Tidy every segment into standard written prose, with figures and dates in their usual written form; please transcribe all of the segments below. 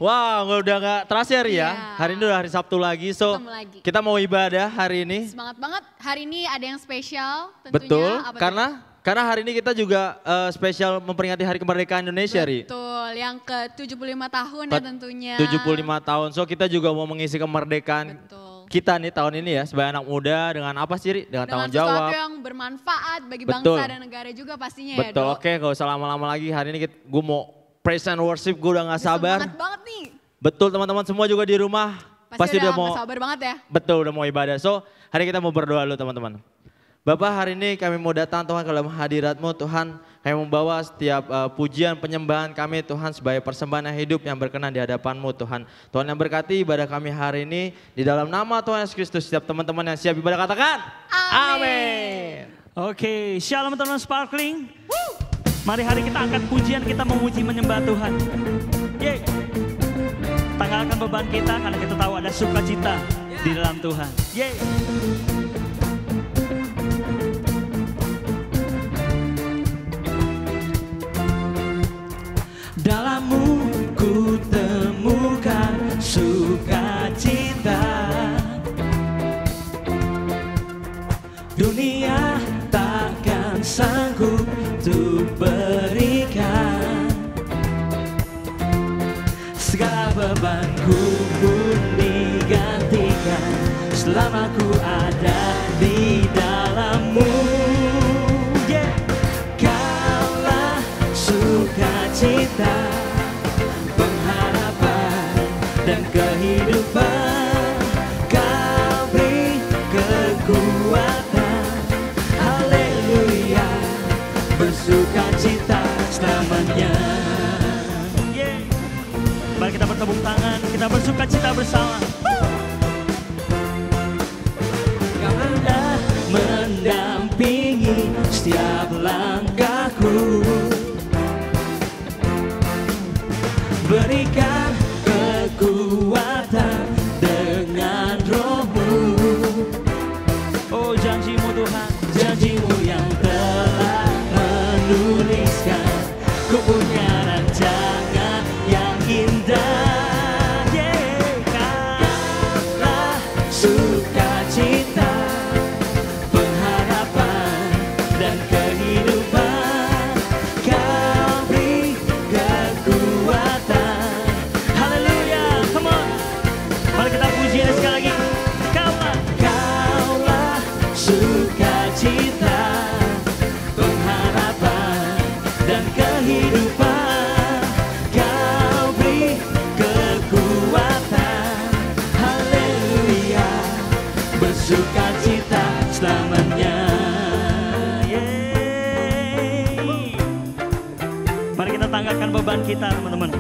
Wah, udah gak terasa ya, Ri ya. Hari ini udah hari Sabtu lagi, so kita mau ibadah hari ini. Semangat banget, hari ini ada yang spesial tentunya. Betul, karena hari ini kita juga spesial memperingati Hari Kemerdekaan Indonesia, Ri. Betul, yang ke-75 tahun ya tentunya. 75 tahun, so kita juga mau mengisi kemerdekaan kita nih tahun ini ya, sebagai anak muda dengan apa sih, Ri? Dengan tanggung jawab. Dengan sesuatu yang bermanfaat bagi bangsa dan negara juga pastinya ya, Betul, oke, gak usah lama-lama lagi. Hari ini gue mau praise and worship, gue udah gak sabar. Semangat banget nih. Betul, teman-teman semua juga di rumah. Pasti udah mau sabar banget ya. Betul, udah mau ibadah. So, hari kita mau berdoa dulu teman-teman. Bapak, hari ini kami mau datang Tuhan ke dalam hadirat-Mu Tuhan. Kami membawa setiap pujian penyembahan kami Tuhan sebagai persembahan yang hidup yang berkenan di hadapan-Mu Tuhan. Tuhan yang berkati ibadah kami hari ini di dalam nama Tuhan Yesus Kristus. Setiap teman-teman yang siap ibadah katakan amin. Oke, shalom teman-teman Sparkling. Mari hari kita angkat pujian, kita memuji menyembah Tuhan. Yeay. Tanggalkan beban kita karena kita tahu ada sukacita di dalam Tuhan. Yeay. Dalam-Mu ku temukan sukacita. Dunia takkan sanggup untuk berikan. Segala bebanku pun digantikan selama ku ada di dalam-Mu. Yeah. Kaulah sukacita, pengharapan dan kehidupan. Kau beri kekuatan, haleluya, bersukacita selamanya. Mari kita bertepuk tangan, kita bersukacita bersama. Kau sudah mendampingi setiap langkahku, berikan kekuatan dengan Roh-Mu. Oh, janji-Mu Tuhan, janji-Mu yang telah menuliskan, ku punya rancangan yang indah. Yeah. Kaulah sukacita, pengharapan dan kehidupan. Kau beri kekuatan, haleluya, come on. Mari kita puji sekali lagi. Kaulah sukacita, pengharapan dan kehidupan. Kau beri kekuatan, haleluya, bersukacita selamanya. Yeay. Mari kita tanggalkan beban kita teman-teman,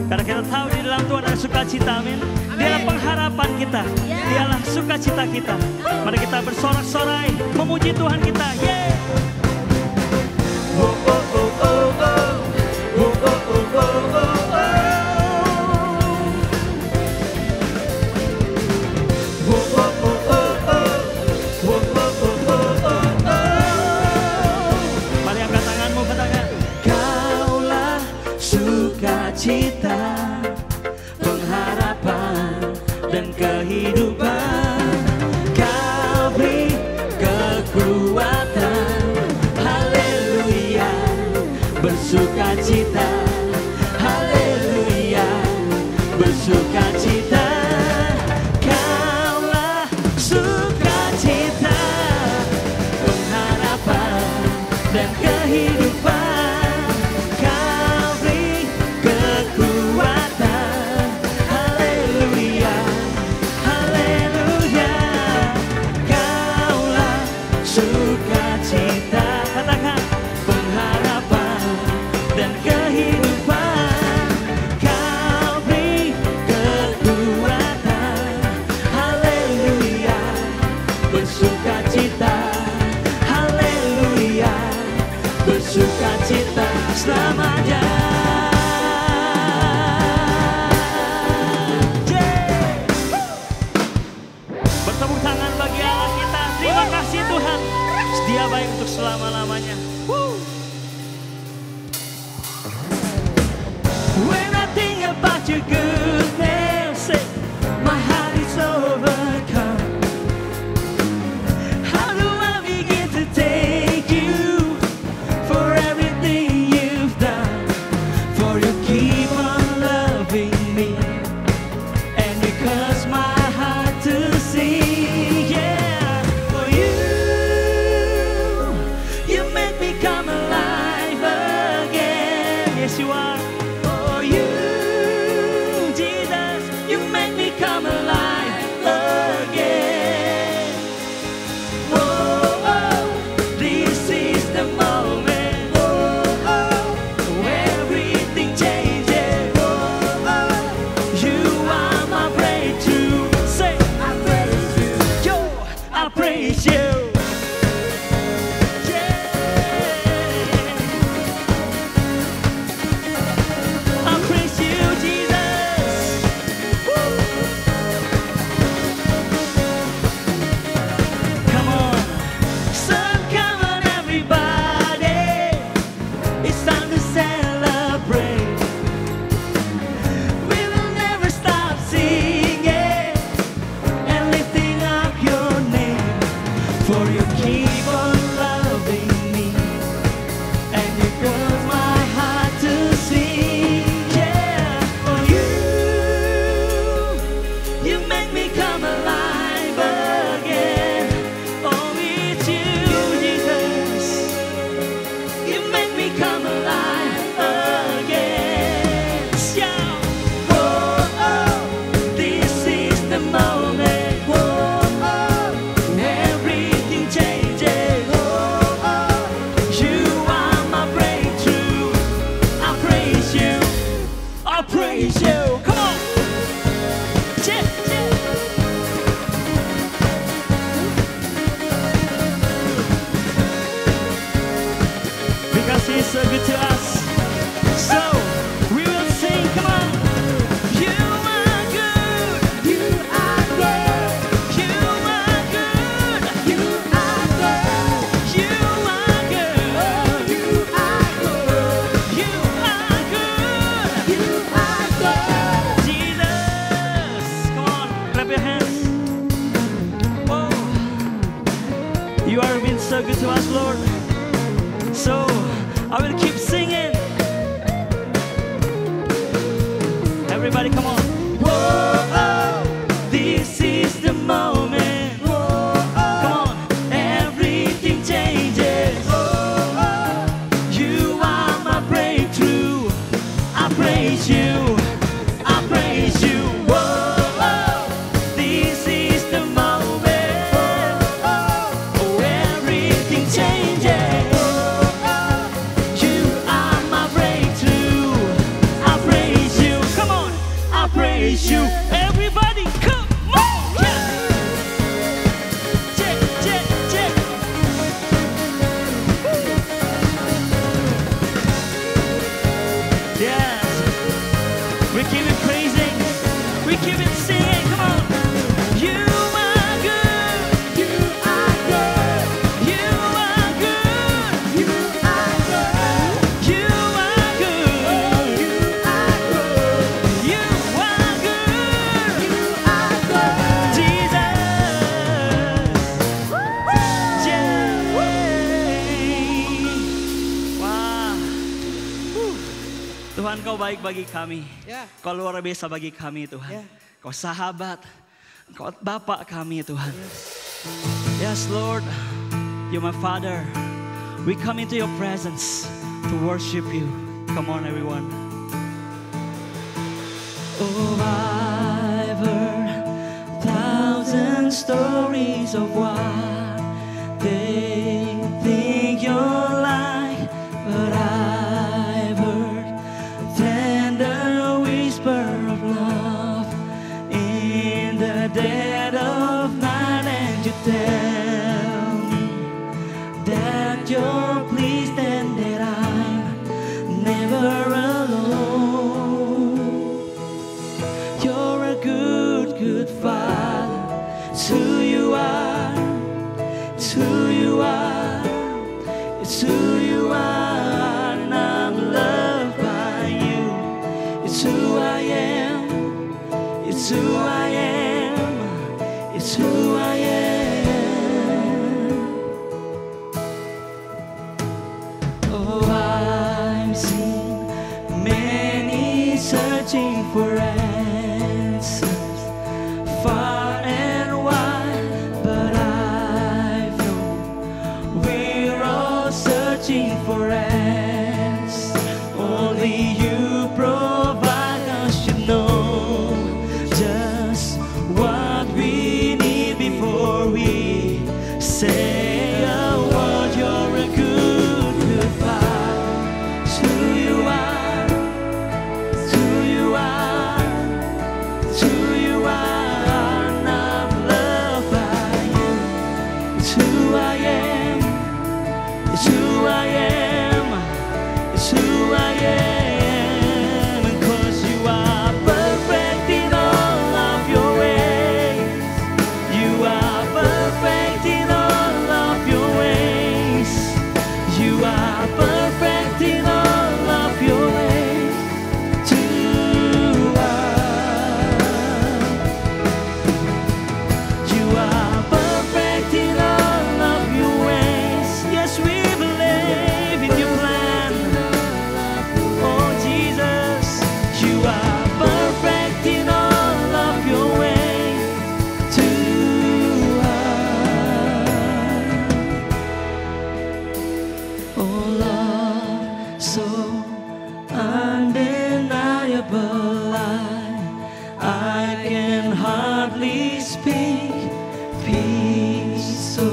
karena kita tahu di dalam Tuhan ada sukacita, amin. Dialah pengharapan kita, dialah sukacita kita. Mari kita bersorak-sorai memuji Tuhan kita. Yeay. Oh, oh, oh, oh, oh. Oh, oh, oh, oh, oh, oh. Mari angkat tanganmu, katakan. Kaulah sukacita, pengharapan dan kehidupan. Kau beri kekuatan, haleluya, bersukacita, haleluya, bersukacita. Kaulah sukacita, pengharapan dan kehidupan. Kau beri kekuatan, haleluya, haleluya. Kaulah sukacita, katakan, pengharapan dan kehidupan. Kau beri kekuatan, haleluya, bersukacita, haleluya, bersukacita selamanya. Bertepuk tangan bagi Allah kita. Terima kasih Tuhan, setia baik untuk selama-lamanya. When I think about you good, You are been so good to us, Lord. So I will keep singing. Everybody, come on. Whoa, oh, this is the moment. Whoa, oh, come on, everything changes. Whoa, oh, you are my breakthrough. I praise you. I praise you. Whoa, oh, this is the moment. Oh, everything changes. You are my breakthrough. I praise you. Come on, I praise you. Everybody, come on. Yeah. Check, check, check. Woo. Yes. We keep it praising. We keep it singing. Come on. You are good. You are good. You are good. You are good. You are good. You are good. You are good. You are good. Jesus. Yeah. Wah. Tuhan, Kau baik bagi kami. Kau luar biasa bagi kami, Tuhan. Kau sahabat, Kau Bapak kami, Tuhan. Yes, Lord, You're my Father. We come into Your presence to worship You. Come on, everyone. Oh, I've heard 1,000 stories of what they think you're like, but I've heard tender whisper of love in the dead of night, and You tell me that You're pleased and that I'm never alone. You're a good, good Father. It's who You are. It's who You are. It's who You are. And I'm loved by You. It's who I am. It's who I am. It's who I am. Oh, I've seen many searching for answers far and wide, but I've known we're all searching for answers. Only You provide us. You know just what we need before we say a word. You're a good, good Father. It's who You are. It's who You are. It's who You are. And I'm loved by You. It's who I am. It's who I am. It's who I am. And 'cause You are perfect in all of Your ways. You are perfect in all of Your ways. You are perfect in all of Your ways. You are perfect in all of Your ways. Yes, we believe in Your plan. Oh, Jesus, You are perfect in all of Your ways. Oh, love so undeniable, I can hardly speak. Peace so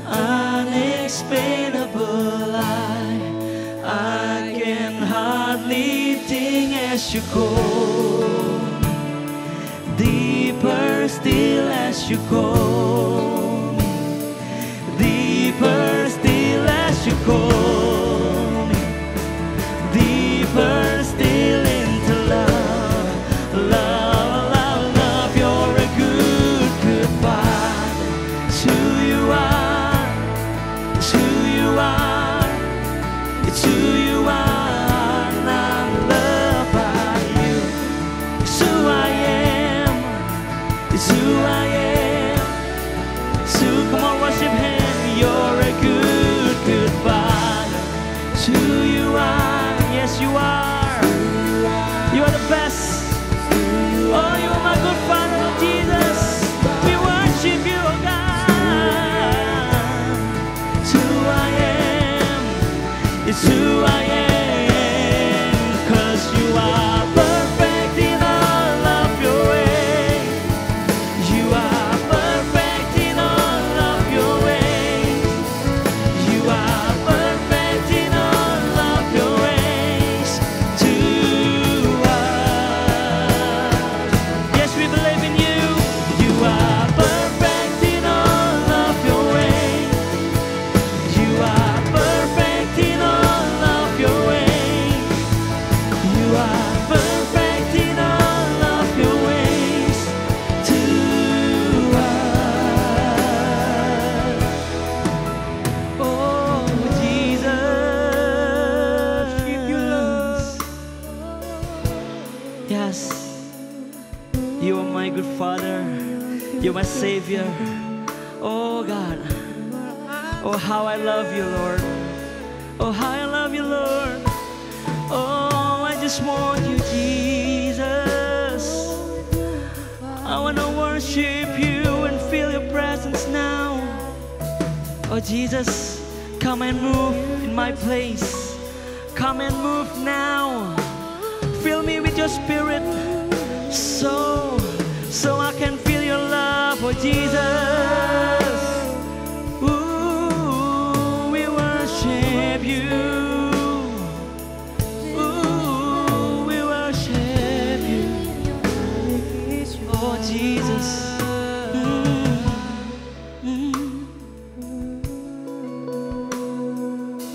unexplainable, I can hardly think as You call. Deeper still as You call me. Deeper still as You call me. Deeper still into love. Love, love, love. You're a good, good Father. It's who You are. It's who You are. It's who You are. And I'm loved by You. It's who I am. It's who I am. It's who I am, 'cause you are perfect in all of your ways. You are perfect in all of your ways. You are perfect in all of your ways to us. Yes, we believe in you. You are perfect in all of your ways. You are perfect in all of your ways. You are perfect in all of your ways to us. Oh, Jesus, give you love. Yes, you are my good Father. You're my Savior. Oh God. Oh, how I love you, Lord. Oh, how I love you, Lord. Oh, I just want you, Jesus. I want to worship you and feel your presence now. Oh, Jesus, come and move in my place. Come and move now. Fill me with your spirit so I can feel your love, oh Jesus. Ooh, we worship you. Ooh, we worship you. Oh Jesus.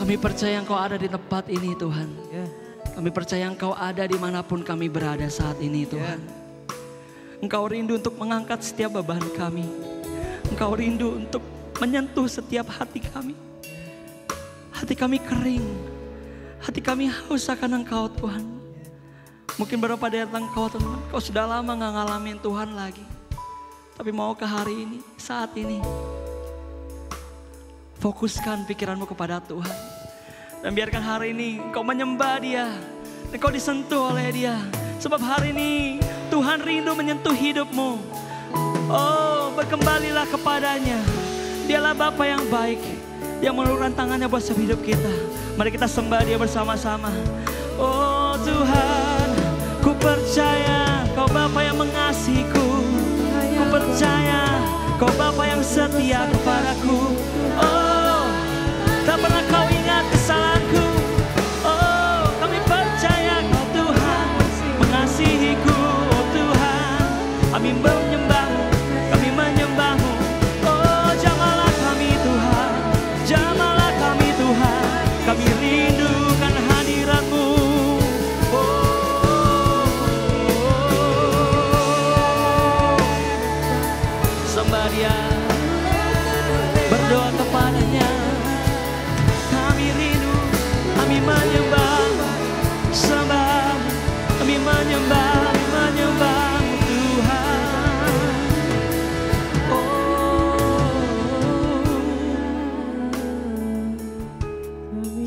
Kami percaya Engkau ada di tempat ini, Tuhan. Kami percaya Engkau ada dimanapun kami berada saat ini, Tuhan. Engkau rindu untuk mengangkat setiap beban kami. Engkau rindu untuk menyentuh setiap hati kami. Hati kami kering. Hati kami haus akan Engkau, Tuhan. Mungkin beberapa datang Engkau, Tuhan. Kau sudah lama gak ngalamin Tuhan lagi. Tapi mau ke hari ini, saat ini. Fokuskan pikiranmu kepada Tuhan. Dan biarkan hari ini Engkau menyembah Dia. Engkau disentuh oleh Dia. Sebab hari ini Tuhan rindu menyentuh hidupmu. Oh, berkembalilah kepadanya. Dialah Bapa yang baik, yang mengulurkan tangannya buat setiap hidup kita. Mari kita sembah Dia bersama-sama. Oh Tuhan, ku percaya Kau Bapa yang mengasihiku. Ku percaya Kau Bapa yang setia kepadaku. Oh, tak pernah Kau ingat kesalahanku. Oh, kami percaya Kau Tuhan mengasihiku. Oh Tuhan, kami menyembah-Mu, kami menyembah-Mu. Oh, jamahlah kami Tuhan, jamahlah kami Tuhan. Kami rindukan hadirat-Mu. Sembah Dia, berdoa kepadanya. Kami rindu, kami menyembah, sembah, kami menyembah Tuhan. Oh,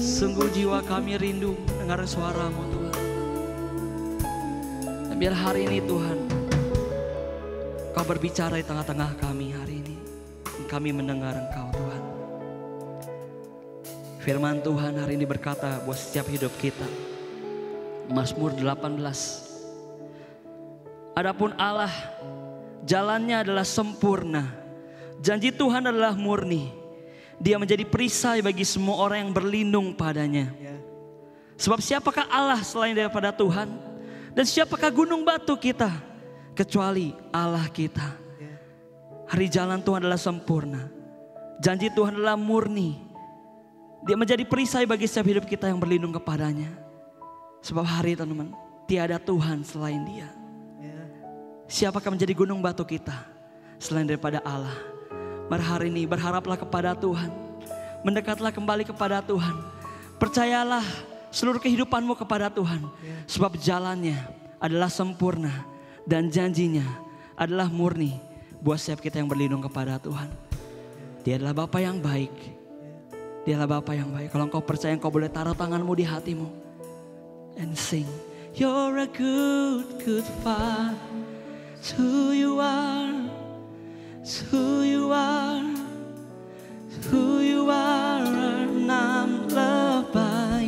sungguh jiwa kami rindu dengar suara-Mu Tuhan. Dan biar hari ini Tuhan, Kau berbicara di tengah-tengah kami hari ini. Kami mendengar Engkau Tuhan. Firman Tuhan hari ini berkata buat setiap hidup kita. Mazmur 18. Adapun Allah, jalannya adalah sempurna. Janji Tuhan adalah murni. Dia menjadi perisai bagi semua orang yang berlindung padanya. Sebab siapakah Allah selain daripada Tuhan? Dan siapakah gunung batu kita kecuali Allah kita? Hari jalan Tuhan adalah sempurna. Janji Tuhan adalah murni. Dia menjadi perisai bagi setiap hidup kita yang berlindung kepadanya. Sebab hari teman-teman, tiada Tuhan selain Dia. Siapakah menjadi gunung batu kita selain daripada Allah? Mari hari ini berharaplah kepada Tuhan. Mendekatlah kembali kepada Tuhan. Percayalah seluruh kehidupanmu kepada Tuhan. Sebab jalannya adalah sempurna. Dan janjinya adalah murni buat setiap kita yang berlindung kepada Tuhan. Dia adalah Bapa yang baik. Dia adalah Bapa yang baik. Kalau engkau percaya, engkau boleh taruh tanganmu di hatimu. And sing. You're a good, good Father. It's who you are. It's who you are. It's who you are. And I'm loved by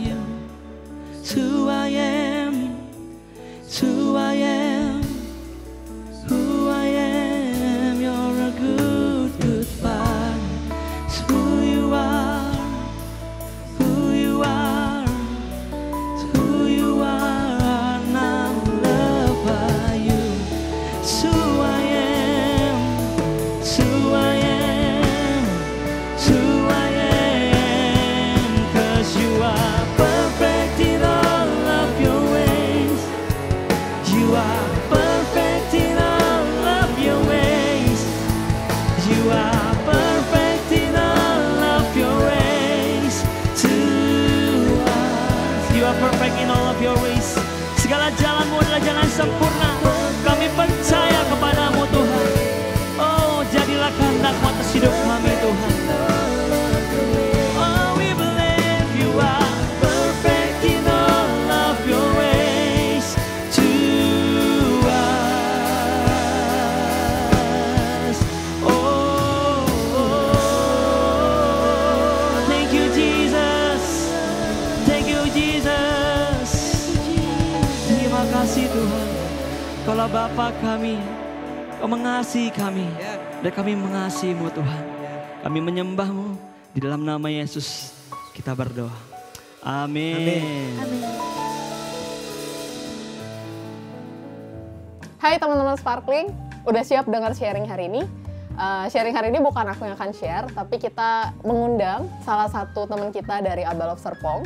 You are perfect in all of your ways to us. You are perfect in all of your ways. Segala jalanmu adalah jalan sempurna. Kami percaya kepadamu Tuhan. Oh, jadilah kehendak-Mu atas hidup kami Tuhan. Oh, we believe you are perfect in all of your ways to us. Oh, thank you Jesus. Thank you Jesus. Terima kasih Tuhan. Kaulah Bapa kami, Kau mengasihi kami, dan kami mengasihi-Mu Tuhan. Kami menyembah-Mu, di dalam nama Yesus kita berdoa. Amin. Hai teman-teman Sparkling, udah siap dengar sharing hari ini? Sharing hari ini bukan aku yang akan share, tapi kita mengundang salah satu teman kita dari Abel of Serpong.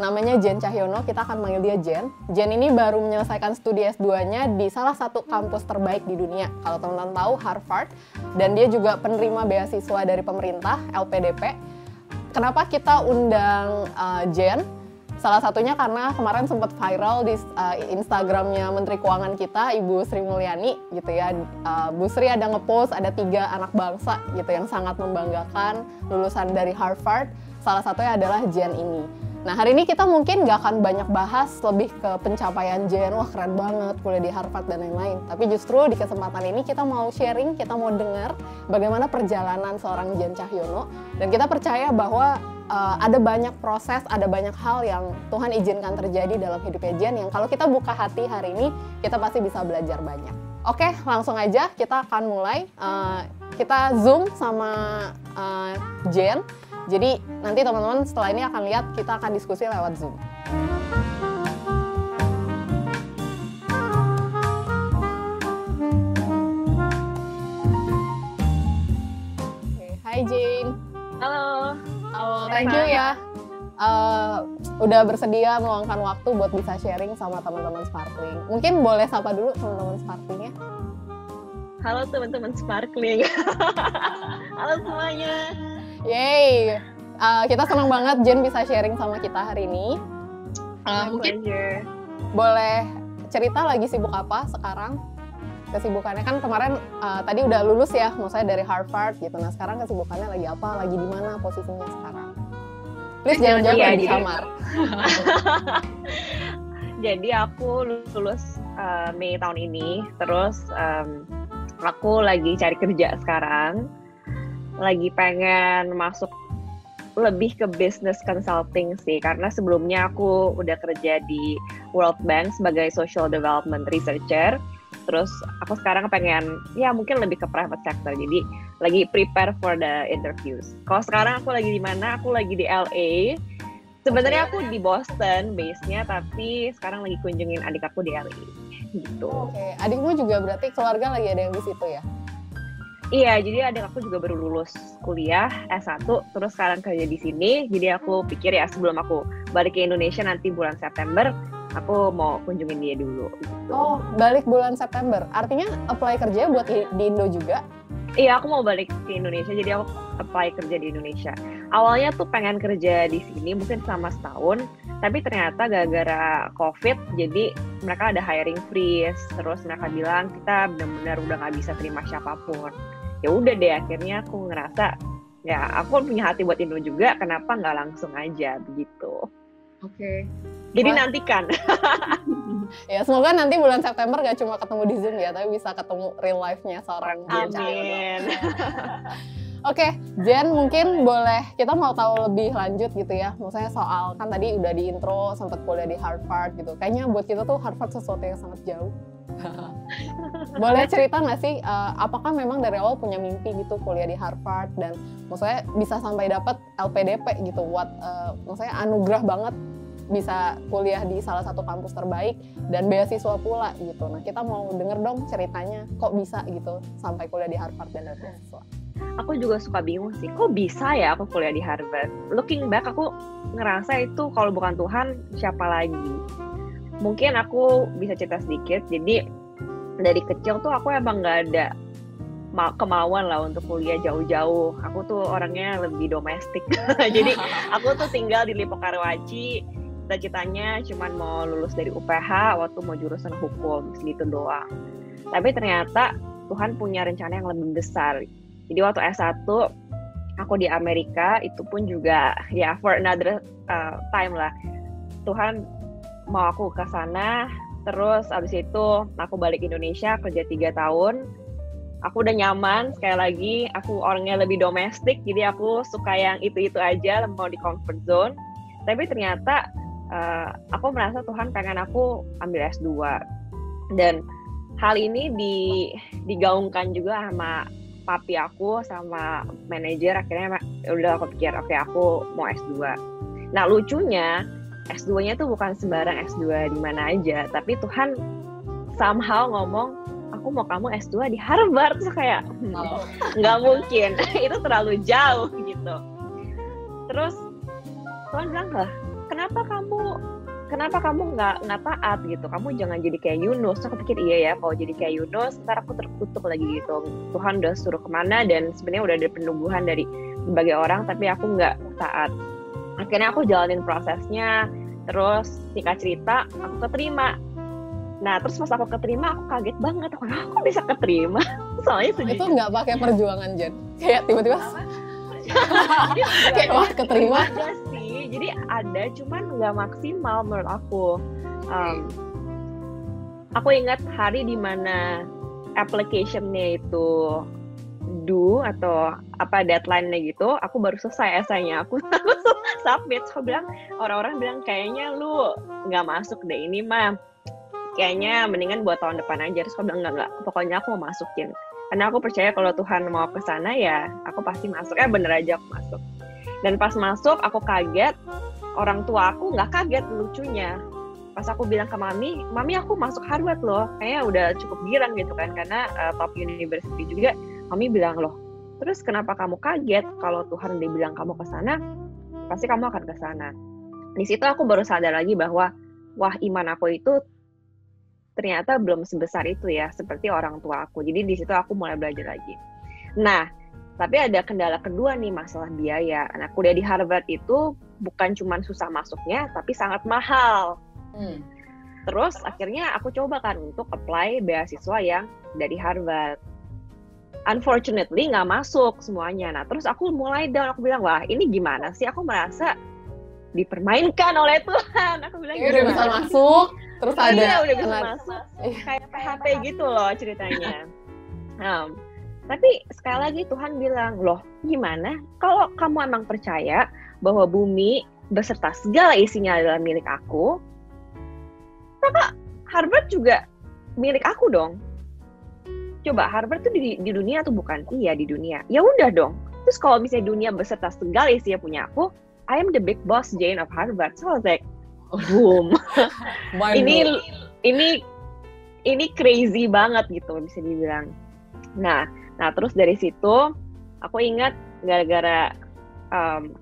Namanya Jen Cahyono, kita akan manggil dia Jen. Jen ini baru menyelesaikan studi S2-nya di salah satu kampus terbaik di dunia. Kalau teman-teman tahu, Harvard. Dan dia juga penerima beasiswa dari pemerintah, LPDP. Kenapa kita undang Jen? Salah satunya karena kemarin sempat viral di Instagramnya Menteri Keuangan kita, Ibu Sri Mulyani, gitu ya. Bu Sri ada ngepost, ada 3 anak bangsa gitu yang sangat membanggakan, lulusan dari Harvard. Salah satunya adalah Jen ini. Nah, hari ini kita mungkin nggak akan banyak bahas lebih ke pencapaian Jen, wah keren banget kuliah di Harvard dan lain-lain. Tapi justru di kesempatan ini kita mau sharing, kita mau dengar bagaimana perjalanan seorang Jen Cahyono. Dan kita percaya bahwa ada banyak proses, ada banyak hal yang Tuhan izinkan terjadi dalam hidupnya Jen, yang kalau kita buka hati hari ini, kita pasti bisa belajar banyak. Oke, langsung aja kita akan mulai. Kita Zoom sama Jen. Jadi nanti teman-teman setelah ini akan lihat kita akan diskusi lewat Zoom. Hai Jane. Halo. Thank you ya. Udah bersedia meluangkan waktu buat bisa sharing sama teman-teman Sparkling. Mungkin boleh sapa dulu teman-teman Sparklingnya. Halo teman-teman Sparkling. Halo semuanya. Yeay, kita senang banget Jen bisa sharing sama kita hari ini. Mungkin boleh cerita lagi sibuk apa sekarang? Kesibukannya kan kemarin tadi udah lulus ya, maksudnya dari Harvard gitu. Nah sekarang kesibukannya lagi apa? Lagi di mana posisinya sekarang? Please jangan jawab di kamar. Jadi aku lulus Mei tahun ini, terus aku lagi cari kerja sekarang. Lagi pengen masuk lebih ke business consulting sih, karena sebelumnya aku udah kerja di World Bank sebagai social development researcher. Terus aku sekarang pengen ya mungkin lebih ke private sector, jadi lagi prepare for the interviews. Kalau sekarang aku lagi di mana? Aku lagi di LA. Sebenarnya aku di Boston base-nya, tapi sekarang lagi kunjungin adik aku di LA gitu. Oke, adikmu juga berarti keluarga lagi ada yang di situ ya? Iya, jadi adik aku juga baru lulus kuliah S1, terus sekarang kerja di sini. Jadi aku pikir ya sebelum aku balik ke Indonesia nanti bulan September, aku mau kunjungin dia dulu. Gitu. Oh, balik bulan September. Artinya apply kerja buat di Indo juga? Iya, aku mau balik ke Indonesia, jadi aku apply kerja di Indonesia. Awalnya tuh pengen kerja di sini mungkin selama setahun, tapi ternyata gara-gara COVID, jadi mereka ada hiring freeze. Terus mereka bilang kita benar-benar udah nggak bisa terima siapapun. Ya udah deh, akhirnya aku ngerasa ya aku punya hati buat Indo juga, kenapa nggak langsung aja begitu. Oke. Jadi nantikan. Ya semoga nanti bulan September gak cuma ketemu di Zoom ya, tapi bisa ketemu real life-nya seorang Jen Cahyono. Amin. Oke, Jen mungkin boleh kita mau tahu lebih lanjut gitu ya. Maksudnya soal kan tadi udah di intro sempat kuliah di Harvard gitu. Kayaknya buat kita tuh Harvard sesuatu yang sangat jauh. Boleh cerita nggak sih, apakah memang dari awal punya mimpi gitu kuliah di Harvard dan maksudnya bisa sampai dapat LPDP gitu, maksudnya anugerah banget bisa kuliah di salah satu kampus terbaik dan beasiswa pula gitu. Nah kita mau denger dong ceritanya, kok bisa gitu sampai kuliah di Harvard dan dapat beasiswa. Aku juga suka bingung sih, kok bisa ya aku kuliah di Harvard. Looking back aku ngerasa itu kalau bukan Tuhan siapa lagi. Mungkin aku bisa cerita sedikit. Jadi dari kecil tuh aku emang nggak ada kemauan lah untuk kuliah jauh-jauh. Aku tuh orangnya lebih domestik. Jadi aku tuh tinggal di Lipo Karawaci. Cita-citanya cuman mau lulus dari UPH waktu mau jurusan hukum, segitu doang. Tapi ternyata Tuhan punya rencana yang lebih besar. Jadi waktu S1 aku di Amerika, itu pun juga ya for another time lah. Tuhan mau aku ke sana, terus abis itu aku balik Indonesia kerja 3 tahun. Aku udah nyaman, sekali lagi aku orangnya lebih domestik, jadi aku suka yang itu-itu aja, mau di comfort zone. Tapi ternyata aku merasa Tuhan pengen aku ambil S2. Dan hal ini digaungkan juga sama papi aku, sama manajer. Akhirnya udah aku pikir, oke, aku mau S2. Nah lucunya, S2-nya tuh bukan sembarang S2 di mana aja, tapi Tuhan somehow ngomong, aku mau kamu S2 di Harvard. Terus kayak, nggak mungkin, itu terlalu jauh gitu. Terus Tuhan bilang, lah, kenapa kamu nggak taat gitu? Kamu jangan jadi kayak Yunus. Terus aku pikir, iya ya, kalau jadi kayak Yunus, ntar aku terkutuk lagi gitu. Tuhan udah suruh kemana, dan sebenarnya udah ada penungguhan dari berbagai orang, tapi aku nggak taat. Akhirnya aku jalanin prosesnya, terus singkat cerita aku keterima. Nah terus pas aku keterima aku kaget banget, aku bisa keterima. Soalnya itu nggak pakai perjuangan, Jen, kayak tiba-tiba kayak wah keterima. Ada sih, jadi ada, cuman nggak maksimal menurut aku. Aku ingat hari dimana application-nya itu due atau apa deadline-nya gitu, aku baru selesai esainya, aku submit. So orang-orang bilang kayaknya lu nggak masuk deh ini mah, kayaknya mendingan buat tahun depan aja. Terus aku bilang enggak, pokoknya aku mau masukin, karena aku percaya kalau Tuhan mau ke sana ya aku pasti masuk. Bener aja aku masuk. Dan pas masuk aku kaget, orang tua aku nggak kaget. Lucunya pas aku bilang ke mami aku masuk Harvard loh, kayaknya udah cukup girang gitu kan, karena top university juga. Mami bilang, loh terus kenapa kamu kaget? Kalau Tuhan udah bilang kamu ke sana, pasti kamu akan ke sana. Di situ aku baru sadar lagi bahwa wah, iman aku itu ternyata belum sebesar itu ya, seperti orang tua aku. Jadi di situ aku mulai belajar lagi. Nah, tapi ada kendala kedua nih, masalah biaya. Anak kuliah di Harvard itu bukan cuma susah masuknya, tapi sangat mahal. Terus akhirnya aku coba kan untuk apply beasiswa yang dari Harvard. Unfortunately nggak masuk semuanya. Nah terus aku mulai down, aku bilang, wah ini gimana sih, aku merasa dipermainkan oleh Tuhan. Aku bilang udah bisa masuk, terus ada udah bisa masuk, kayak PHP gitu loh ceritanya. Tapi sekali lagi Tuhan bilang, loh gimana kalau kamu emang percaya bahwa bumi beserta segala isinya adalah milik aku, maka Harvard juga milik aku dong. Coba, Harvard tuh di dunia tuh bukan? Iya, di dunia. Ya udah dong. Terus kalau misalnya dunia beserta segala isinya punya aku, I am the big boss Jane of Harvard. So I was like, boom. ini crazy banget gitu bisa dibilang. Nah terus dari situ aku ingat gara-gara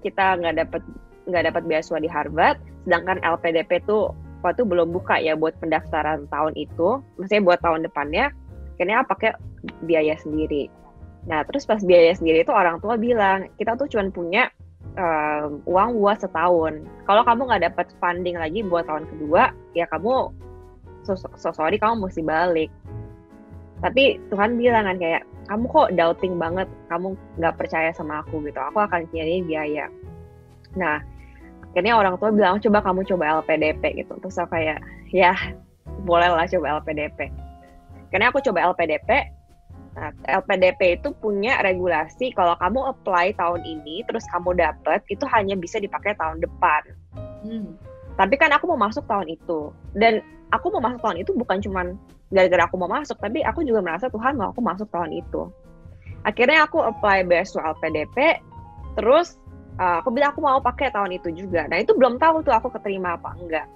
kita nggak dapat beasiswa di Harvard, sedangkan LPDP tuh waktu belum buka ya buat pendaftaran tahun itu, maksudnya buat tahun depannya. Akhirnya pakai biaya sendiri. Nah terus pas biaya sendiri itu orang tua bilang, kita tuh cuma punya uang buat setahun. Kalau kamu nggak dapat funding lagi buat tahun kedua, ya kamu sorry, kamu mesti balik. Tapi Tuhan bilang kan kayak, kamu kok doubting banget, kamu nggak percaya sama aku gitu, aku akan nyari biaya. Nah akhirnya orang tua bilang, coba kamu coba LPDP gitu. Terus aku kayak, ya bolehlah coba LPDP. Karena aku coba LPDP, nah, LPDP itu punya regulasi kalau kamu apply tahun ini, terus kamu dapet, itu hanya bisa dipakai tahun depan. Tapi kan aku mau masuk tahun itu. Dan aku mau masuk tahun itu bukan cuma gara-gara aku mau masuk, tapi aku juga merasa Tuhan mau aku masuk tahun itu. Akhirnya aku apply beasiswa LPDP, terus aku bilang aku mau pakai tahun itu juga. Nah itu belum tahu tuh aku keterima apa enggak.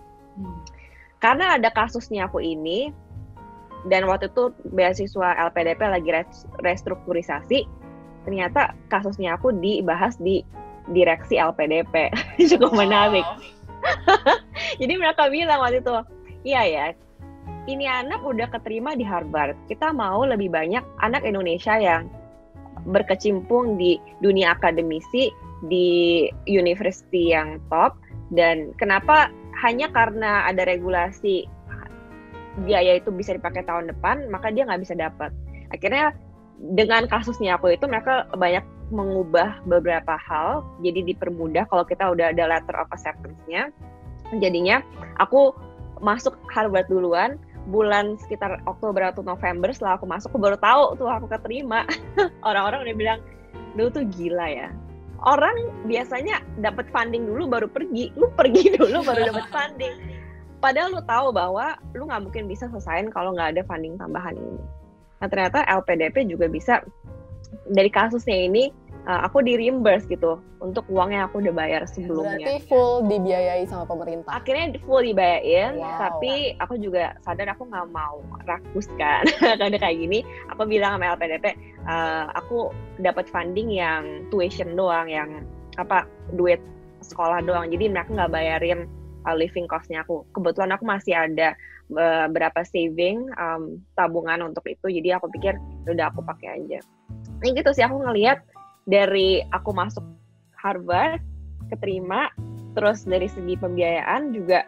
Karena ada kasusnya aku ini, dan waktu itu beasiswa LPDP lagi restrukturisasi, ternyata kasusnya aku dibahas di direksi LPDP. Cukup menarik. Jadi mereka bilang waktu itu, iya ya, ini anak udah keterima di Harvard. Kita mau lebih banyak anak Indonesia yang berkecimpung di dunia akademisi, di university yang top. Dan kenapa hanya karena ada regulasi biaya itu bisa dipakai tahun depan, maka dia nggak bisa dapat. Akhirnya dengan kasusnya aku itu mereka banyak mengubah beberapa hal, jadi dipermudah kalau kita udah ada letter of acceptance-nya. Jadinya aku masuk Harvard duluan, bulan sekitar Oktober atau November setelah aku masuk, aku baru tahu tuh aku keterima. Orang-orang udah bilang, lu tuh gila ya. Orang biasanya dapat funding dulu baru pergi, lu pergi dulu baru dapat funding. Padahal lu tahu bahwa lu nggak mungkin bisa selesaiin kalau nggak ada funding tambahan ini. Nah ternyata LPDP juga bisa, dari kasusnya ini aku di reimburse gitu untuk uang yang aku udah bayar sebelumnya. Berarti full dibiayai sama pemerintah? Akhirnya full dibayarin, tapi aku juga sadar aku nggak mau rakus kan. Karena kayak gini, aku bilang sama LPDP, aku dapat funding yang tuition doang, yang duit sekolah doang. Jadi mereka nggak bayarin living cost-nya aku. Kebetulan aku masih ada berapa saving, tabungan untuk itu, jadi aku pikir udah aku pakai aja. Ini gitu sih, aku ngelihat dari aku masuk Harvard, keterima, terus dari segi pembiayaan juga,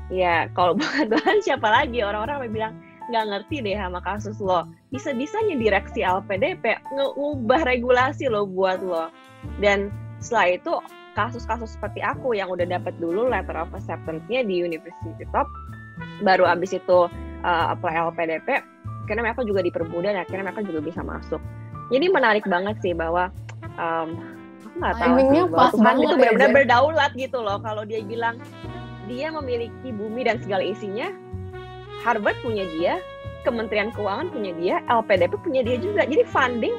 ya kalau bukan Tuhan siapa lagi, orang-orang bilang nggak ngerti deh sama kasus lo, bisa-bisanya direksi LPDP ngubah regulasi lo buat lo. Dan setelah itu kasus-kasus seperti aku yang udah dapat dulu letter of acceptance-nya di university top, baru abis itu apply LPDP, akhirnya mereka juga dipermudah dan akhirnya mereka juga bisa masuk. Jadi menarik banget sih bahwa aku nggak tahu sih bahwa Tuhan itu benar-benar berdaulat gitu loh. Kalau dia bilang dia memiliki bumi dan segala isinya, Harvard punya dia, Kementerian Keuangan punya dia, LPDP punya dia juga. Jadi funding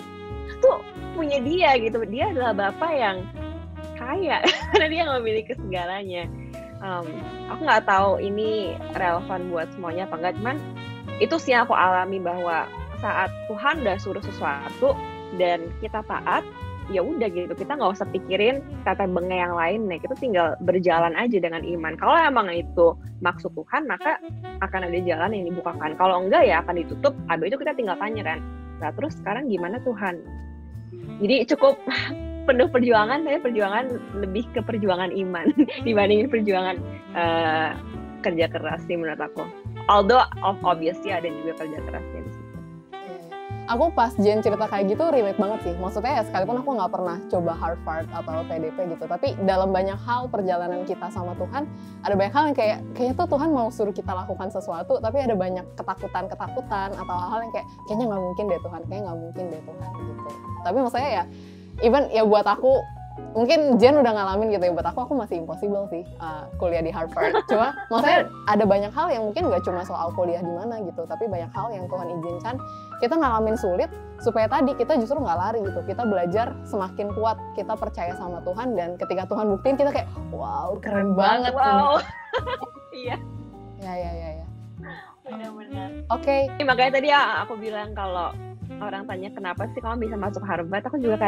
tuh punya dia gitu. Dia adalah bapak yang kaya karena dia nggak memiliki segalanya. Aku nggak tahu ini relevan buat semuanya apa enggak, cuman itu sih yang aku alami, bahwa saat Tuhan udah suruh sesuatu dan kita taat, ya udah gitu, kita nggak usah pikirin kata bengek yang lain, nih kita tinggal berjalan aja dengan iman. Kalau emang itu maksud Tuhan, maka akan ada jalan yang dibukakan. Kalau enggak ya akan ditutup. Abis itu kita tinggal tanya kan, nah terus sekarang gimana Tuhan? Jadi cukup penuh perjuangan, tapi perjuangan lebih ke perjuangan iman dibandingin perjuangan kerja keras sih menurut aku. Although obviously ada juga kerja kerasnya di situ. Aku pas Jen cerita kayak gitu relate banget sih. Maksudnya ya sekalipun aku nggak pernah coba Harvard atau PDP gitu, tapi dalam banyak hal perjalanan kita sama Tuhan, ada banyak hal yang kayaknya tuh Tuhan mau suruh kita lakukan sesuatu, tapi ada banyak ketakutan atau hal-hal yang kayaknya nggak mungkin deh Tuhan, kayaknya nggak mungkin deh Tuhan gitu. Tapi maksudnya ya, even ya buat aku, mungkin Jen udah ngalamin gitu ya, buat aku masih impossible sih kuliah di Harvard. Cuma maksudnya ada banyak hal yang mungkin nggak cuma soal kuliah di mana gitu, tapi banyak hal yang Tuhan izinkan kita ngalamin sulit supaya tadi kita justru nggak lari gitu. Kita belajar semakin kuat, kita percaya sama Tuhan, dan ketika Tuhan buktiin kita kayak wow keren banget. Wow. Iya. Ya. Benar-benar. Oke. Makanya tadi aku bilang kalau orang tanya kenapa sih kamu bisa masuk Harvard, aku juga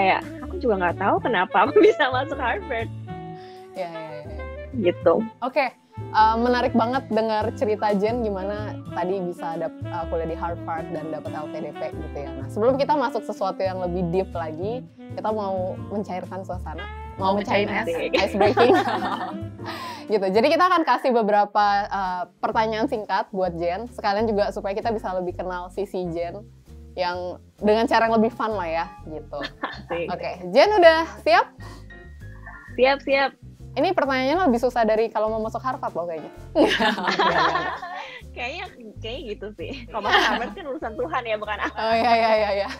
nggak tahu kenapa aku bisa masuk Harvard. Ya. Gitu. Oke. Menarik banget dengar cerita Jen gimana tadi bisa kuliah di Harvard dan dapat LPDP gitu ya. Nah, sebelum kita masuk sesuatu yang lebih deep lagi, kita mau mencairkan suasana, mau mencairkan ice breaking. Gitu. Jadi kita akan kasih beberapa pertanyaan singkat buat Jen, sekalian juga supaya kita bisa lebih kenal sisi Jen yang dengan cara yang lebih fun lah ya, gitu. Oke, Jen udah siap? Siap. Ini pertanyaannya lebih susah dari kalau mau masuk Harvard loh kayaknya. Kayaknya gitu sih. Kalau masuk Harvard kan urusan Tuhan ya, bukan aku. Oh iya.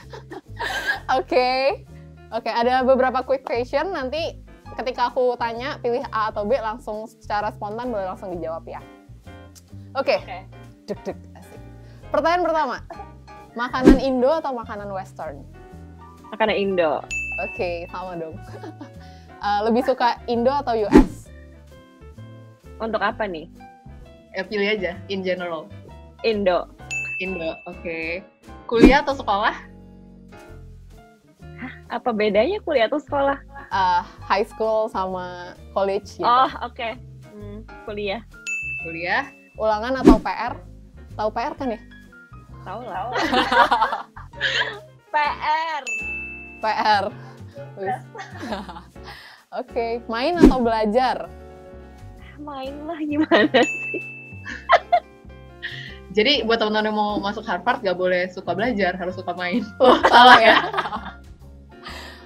Oke, ada beberapa quick question. Nanti ketika aku tanya, pilih A atau B, langsung secara spontan boleh langsung dijawab ya. Oke. Deg-deg, asik. Pertanyaan pertama, makanan Indo atau makanan Western? Makanan Indo. Oke, sama dong. Lebih suka Indo atau US? Untuk apa nih? Ya pilih aja, in general. Indo. Oke. Kuliah atau sekolah? Hah? Apa bedanya kuliah atau sekolah? High school sama college gitu. Oh, oke. Kuliah. Ulangan atau PR? Tahu PR kan ya? Tahu lah. PR. PR. Wis. Oke, main atau belajar? Main lah, gimana sih? Jadi buat teman-teman yang mau masuk Harvard gak boleh suka belajar, harus suka main. Salah ya?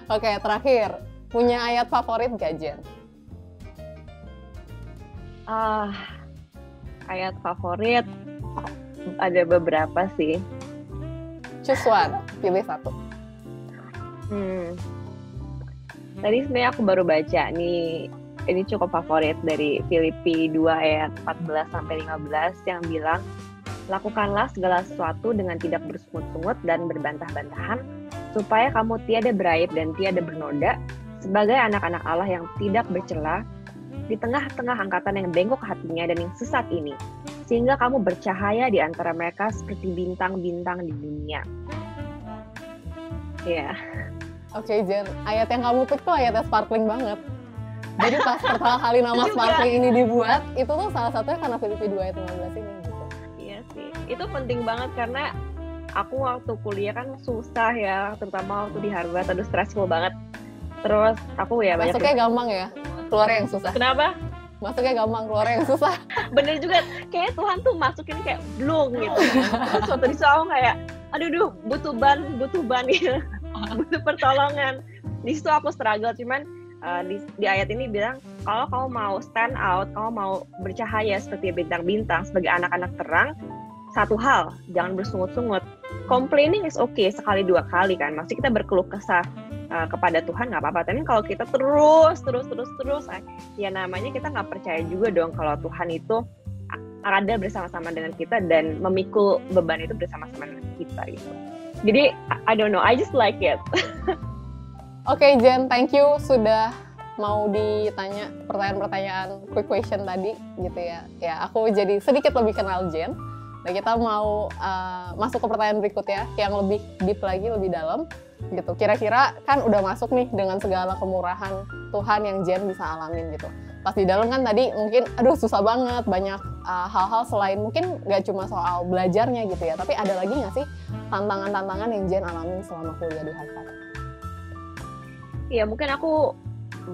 Oke, terakhir. Punya ayat favorit gak, Jen? Ayat favorit ada beberapa sih. Choose one, pilih satu. Tadi sebenarnya aku baru baca nih, ini cukup favorit dari Filipi 2 ayat 14-15 yang bilang, lakukanlah segala sesuatu dengan tidak bersungut-sungut dan berbantah-bantahan, supaya kamu tiada beraib dan tiada bernoda, sebagai anak-anak Allah yang tidak bercela, di tengah-tengah angkatan yang bengkok hatinya dan yang sesat ini, sehingga kamu bercahaya di antara mereka seperti bintang-bintang di dunia. Ya. Oke, Jen. Ayat yang kamu pick tuh ayatnya sparkling banget. Jadi pas pertama kali nama sparkling ini dibuat, itu tuh salah satunya karena Filipi 2 ayat 15 ini gitu. Iya sih. Itu penting banget karena aku waktu kuliah kan susah ya, terutama waktu di Harvard, aduh stressful banget. Terus aku ya banyak... Masuknya gampang ya? Keluarnya yang susah. Kenapa? Masuknya gampang, keluarnya yang susah. Bener juga, kayak Tuhan tuh masukin kayak blung gitu. Terus waktu di situ kayak, aduh butuh ban gitu. Butuh pertolongan. Di situ aku struggle, cuman di ayat ini bilang, kalau kamu mau stand out, kamu mau bercahaya seperti bintang-bintang, sebagai anak-anak terang, satu hal, jangan bersungut-sungut. Complaining is okay, sekali dua kali kan. Maksudnya kita berkeluh kesah kepada Tuhan nggak apa-apa. Tapi kalau kita terus, ya namanya kita nggak percaya juga dong kalau Tuhan itu ada bersama-sama dengan kita dan memikul beban itu bersama-sama dengan kita gitu. Jadi I don't know, I just like it. Oke, Jen, thank you sudah mau ditanya pertanyaan-pertanyaan quick question tadi gitu ya. Ya, aku jadi sedikit lebih kenal Jen. Nah, kita mau masuk ke pertanyaan berikutnya yang lebih deep lagi, lebih dalam gitu. Kira-kira kan udah masuk nih dengan segala kemurahan Tuhan yang Jen bisa alamin gitu. Pas di dalam kan tadi mungkin aduh susah banget, banyak hal-hal selain mungkin gak cuma soal belajarnya gitu ya, tapi ada lagi gak sih tantangan-tantangan yang Jen alamin selama kuliah di Harvard? Ya mungkin aku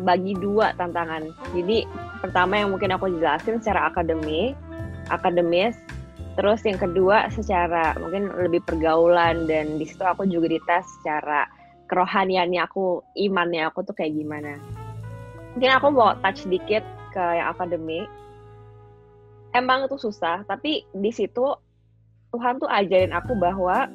bagi dua tantangan. Jadi pertama yang mungkin aku jelasin secara akademis. Terus yang kedua secara mungkin lebih pergaulan, dan di situ aku juga dites secara kerohaniannya aku, imannya aku tuh kayak gimana. Mungkin aku mau touch dikit ke yang akademik. Emang itu susah, tapi di situ Tuhan tuh ajarin aku bahwa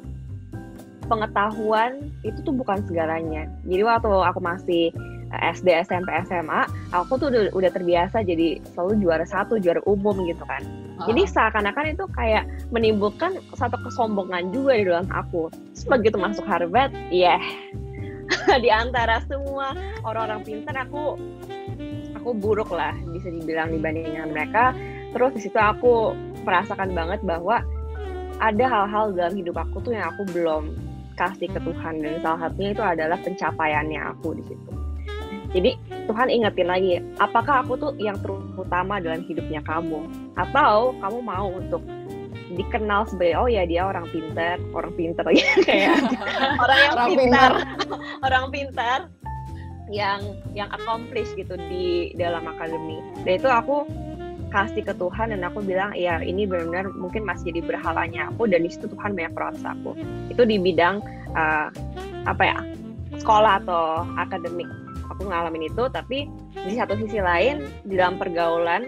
pengetahuan itu tuh bukan segalanya. Jadi waktu aku masih SD, SMP, SMA, aku tuh udah terbiasa jadi selalu juara 1, juara umum gitu kan. Jadi seakan-akan itu kayak menimbulkan satu kesombongan juga di dalam aku. Terus begitu masuk Harvard, di antara semua orang-orang pintar aku buruk lah bisa dibilang dibandingkan mereka. Terus di situ aku merasakan banget bahwa ada hal-hal dalam hidup aku tuh yang aku belum kasih ke Tuhan, dan salah satunya itu adalah pencapaiannya aku di situ. Jadi Tuhan ingetin lagi, apakah aku tuh yang terutama dalam hidupnya kamu? Atau kamu mau untuk dikenal sebagai, oh ya dia orang pintar lagi kayak orang pintar yang accomplish gitu di dalam akademi. Dan itu aku kasih ke Tuhan dan aku bilang, ya ini benar-benar mungkin masih jadi berhalanya aku, dan di situ Tuhan banyak proses aku. Itu di bidang sekolah atau akademik. Aku ngalamin itu, tapi di satu sisi lain di dalam pergaulan,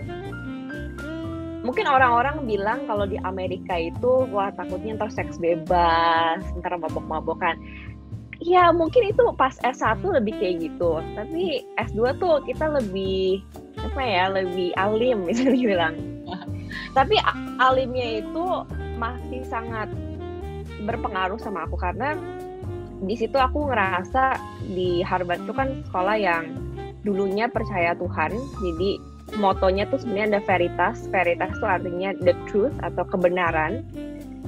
mungkin orang-orang bilang kalau di Amerika itu wah takutnya ntar seks bebas, ntar mabok-mabokan. Ya mungkin itu pas S1 lebih kayak gitu, tapi S2 tuh kita lebih lebih alim bisa dibilang. Tapi alimnya itu masih sangat berpengaruh sama aku, karena di situ aku ngerasa di Harvard itu kan sekolah yang dulunya percaya Tuhan. Jadi motonya tuh sebenarnya ada veritas. Veritas tuh artinya the truth atau kebenaran.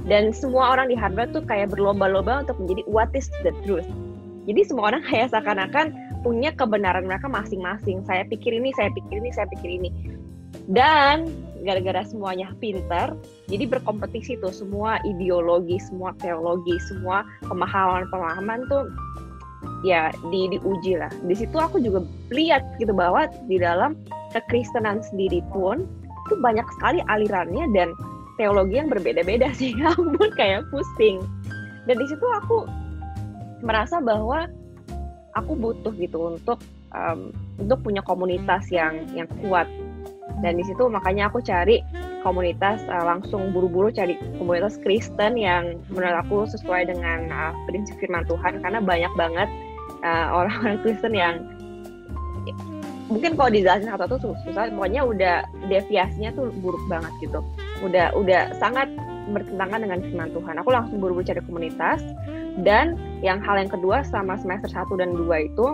Dan semua orang di Harvard tuh kayak berlomba-lomba untuk menjadi what is the truth. Jadi semua orang kayak seakan-akan punya kebenaran mereka masing-masing. Saya pikir ini. Dan gara-gara semuanya pintar, jadi berkompetisi tuh semua ideologi, semua teologi, semua pemahaman tuh ya diuji lah. Di situ aku juga lihat gitu bahwa di dalam kekristenan sendiri pun itu banyak sekali alirannya dan teologi yang berbeda-beda sih. Ampun, kayak pusing. Dan di situ aku merasa bahwa aku butuh gitu untuk punya komunitas yang kuat. Dan di situ makanya aku cari komunitas, langsung buru-buru cari komunitas Kristen yang menurut aku sesuai dengan prinsip firman Tuhan, karena banyak banget orang-orang Kristen yang mungkin kalau dijelasin satu tuh susah, pokoknya udah deviasinya tuh buruk banget gitu, udah sangat bertentangan dengan firman Tuhan. Aku langsung buru-buru cari komunitas. Dan hal yang kedua, sama semester 1 dan 2 itu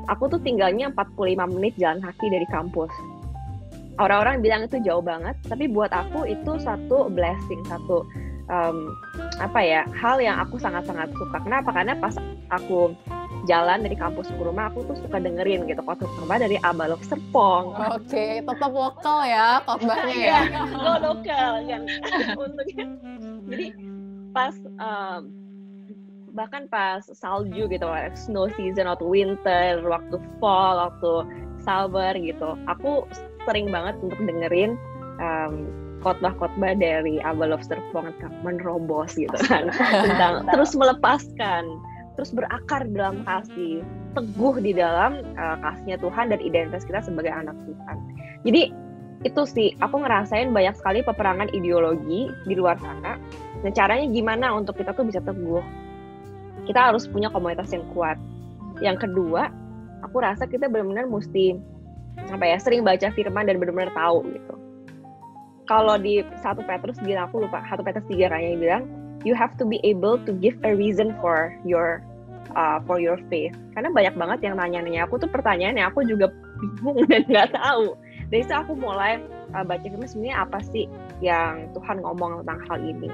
aku tuh tinggalnya 45 menit jalan kaki dari kampus. Orang-orang bilang itu jauh banget, tapi buat aku itu satu blessing, satu hal yang aku sangat-sangat suka. Kenapa? Karena pas aku jalan dari kampus ke rumah, aku tuh suka dengerin gitu khotbah dari Abalok Serpong. Oke, tetap lokal ya khotbahnya ya. Go lokal kan. Untungnya. Jadi pas bahkan pas salju gitu, snow season, waktu winter, waktu fall, waktu summer gitu, aku sering banget untuk dengerin khotbah-khotbah dari Abalok Serpong, menerobos gitu kan, tentang terus melepaskan, terus berakar dalam kasih, teguh di dalam kasihnya Tuhan dan identitas kita sebagai anak Tuhan. Jadi itu sih, aku ngerasain banyak sekali peperangan ideologi di luar sana. Nah, caranya gimana untuk kita tuh bisa teguh? Kita harus punya komunitas yang kuat. Yang kedua, aku rasa kita benar-benar mesti sering baca firman dan benar-benar tahu gitu. Kalau di 1 Petrus bilang, aku lupa, 1 Petrus 3 kayaknya bilang, you have to be able to give a reason for your faith. Karena banyak banget yang nanya-nanya aku tuh pertanyaan yang aku juga bingung dan nggak tahu. Dari situ aku mulai baca firman, sebenarnya apa sih yang Tuhan ngomong tentang hal ini.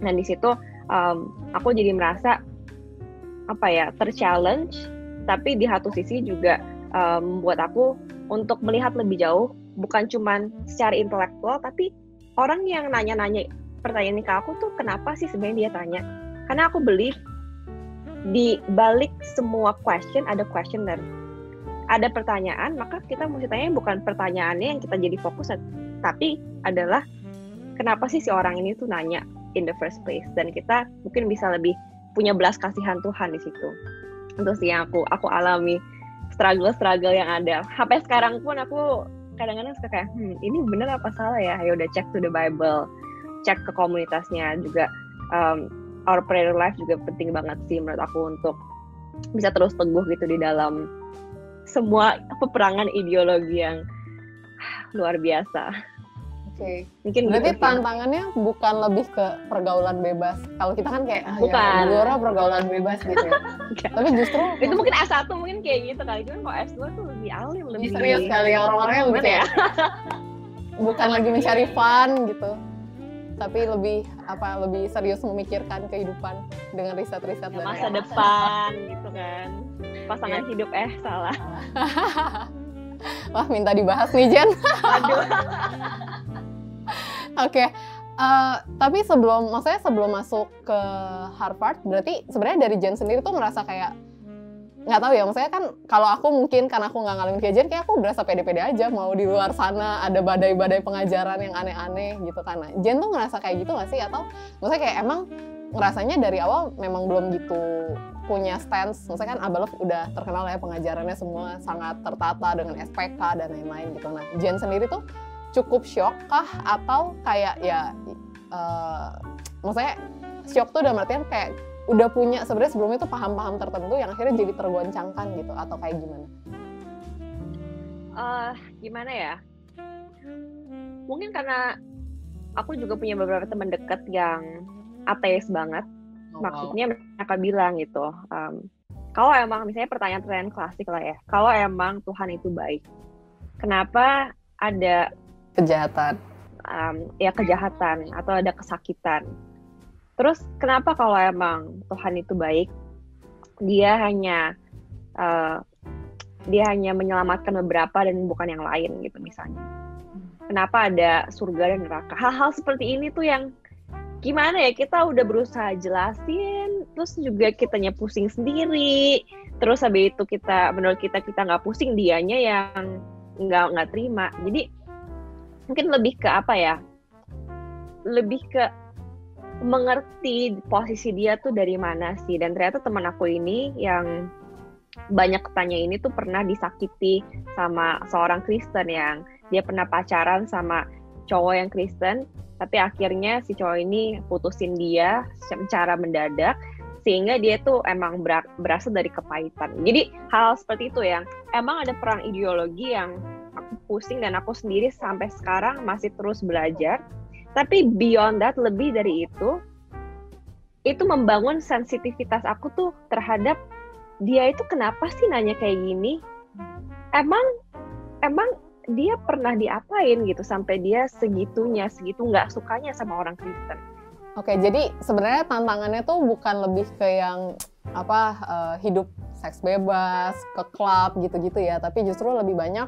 Dan di situ aku jadi merasa ter-challenge, tapi di satu sisi juga membuat aku untuk melihat lebih jauh, bukan cuman secara intelektual, tapi orang yang nanya-nanya pertanyaan ini ke aku tuh kenapa sih sebenarnya dia tanya. Karena aku believe di balik semua question ada questioner. Ada pertanyaan, maka kita mesti tanya bukan pertanyaannya yang kita jadi fokus, tapi adalah kenapa sih si orang ini tuh nanya in the first place. Dan kita mungkin bisa lebih punya belas kasihan Tuhan di situ. Itu sih yang aku alami, struggle yang ada. Sampai sekarang pun aku kadang-kadang suka kayak, ini bener apa salah ya? Ayo udah cek to the Bible, cek ke komunitasnya juga. Our prayer life juga penting banget sih menurut aku untuk bisa terus teguh gitu di dalam semua peperangan ideologi yang luar biasa. Oke. Mungkin berarti gitu tantangannya bukan lebih ke pergaulan bebas. Kalau kita kan kayak bukan. Ya, pergaulan bebas gitu ya. Tapi justru itu mungkin S1 mungkin kayak gitu kali. Cuman kalau S2 tuh lebih alim, lebih serius kali orang-orangnya lebih ya. Bukan lagi mencari fun gitu. Tapi lebih serius memikirkan kehidupan dengan riset-riset dan masa depan gitu kan. Pasangan hidup salah. Wah, minta dibahas nih, Jen. Aduh. Oke, tapi sebelum masuk ke Harvard, berarti sebenarnya dari Jen sendiri tuh merasa kayak, nggak tahu ya, maksudnya kan kalau aku mungkin karena aku nggak ngalamin kayak Jen, kayak aku berasa pede-pede aja, mau di luar sana ada badai-badai pengajaran yang aneh-aneh gitu kan. Nah, Jen tuh ngerasa kayak gitu nggak sih? Atau maksudnya kayak emang ngerasanya dari awal memang belum gitu punya stance, maksudnya kan Abalok udah terkenal ya pengajarannya semua sangat tertata dengan SPK dan lain-lain gitu. Nah, Jen sendiri tuh cukup shock kah atau kayak maksudnya shock tuh dalam artian kayak udah punya sebenarnya sebelumnya tuh paham-paham tertentu yang akhirnya jadi tergoncangkan gitu atau kayak gimana? Gimana ya? Mungkin karena aku juga punya beberapa teman dekat yang ateis banget. Maksudnya mereka bilang gitu, kalau emang misalnya pertanyaan-pertanyaan klasik lah ya, kalau emang Tuhan itu baik, kenapa ada kejahatan? Kejahatan atau ada kesakitan? Terus kenapa kalau emang Tuhan itu baik, dia hanya menyelamatkan beberapa dan bukan yang lain gitu misalnya. kenapa ada surga dan neraka. Hal-hal seperti ini tuh yang gimana ya, kita udah berusaha jelasin, terus juga kitanya pusing sendiri, terus habis itu menurut kita nggak pusing, dianya yang nggak terima. Jadi mungkin lebih ke apa ya, lebih ke mengerti posisi dia tuh dari mana sih. Dan ternyata teman aku ini yang banyak tanya ini tuh pernah disakiti sama seorang Kristen, yang dia pernah pacaran sama cowok yang Kristen, tapi akhirnya si cowok ini putusin dia secara mendadak, sehingga dia tuh emang berasal dari kepahitan. Jadi hal seperti itu yang emang ada perang ideologi yang aku pusing, dan aku sendiri sampai sekarang masih terus belajar. Tapi beyond that, lebih dari itu membangun sensitivitas aku tuh terhadap dia itu kenapa sih nanya kayak gini? Emang dia pernah diapain gitu sampai dia segitu nggak sukanya sama orang Kristen. Oke, jadi sebenarnya tantangannya tuh bukan lebih ke yang hidup seks bebas, ke klub gitu-gitu ya, tapi justru lebih banyak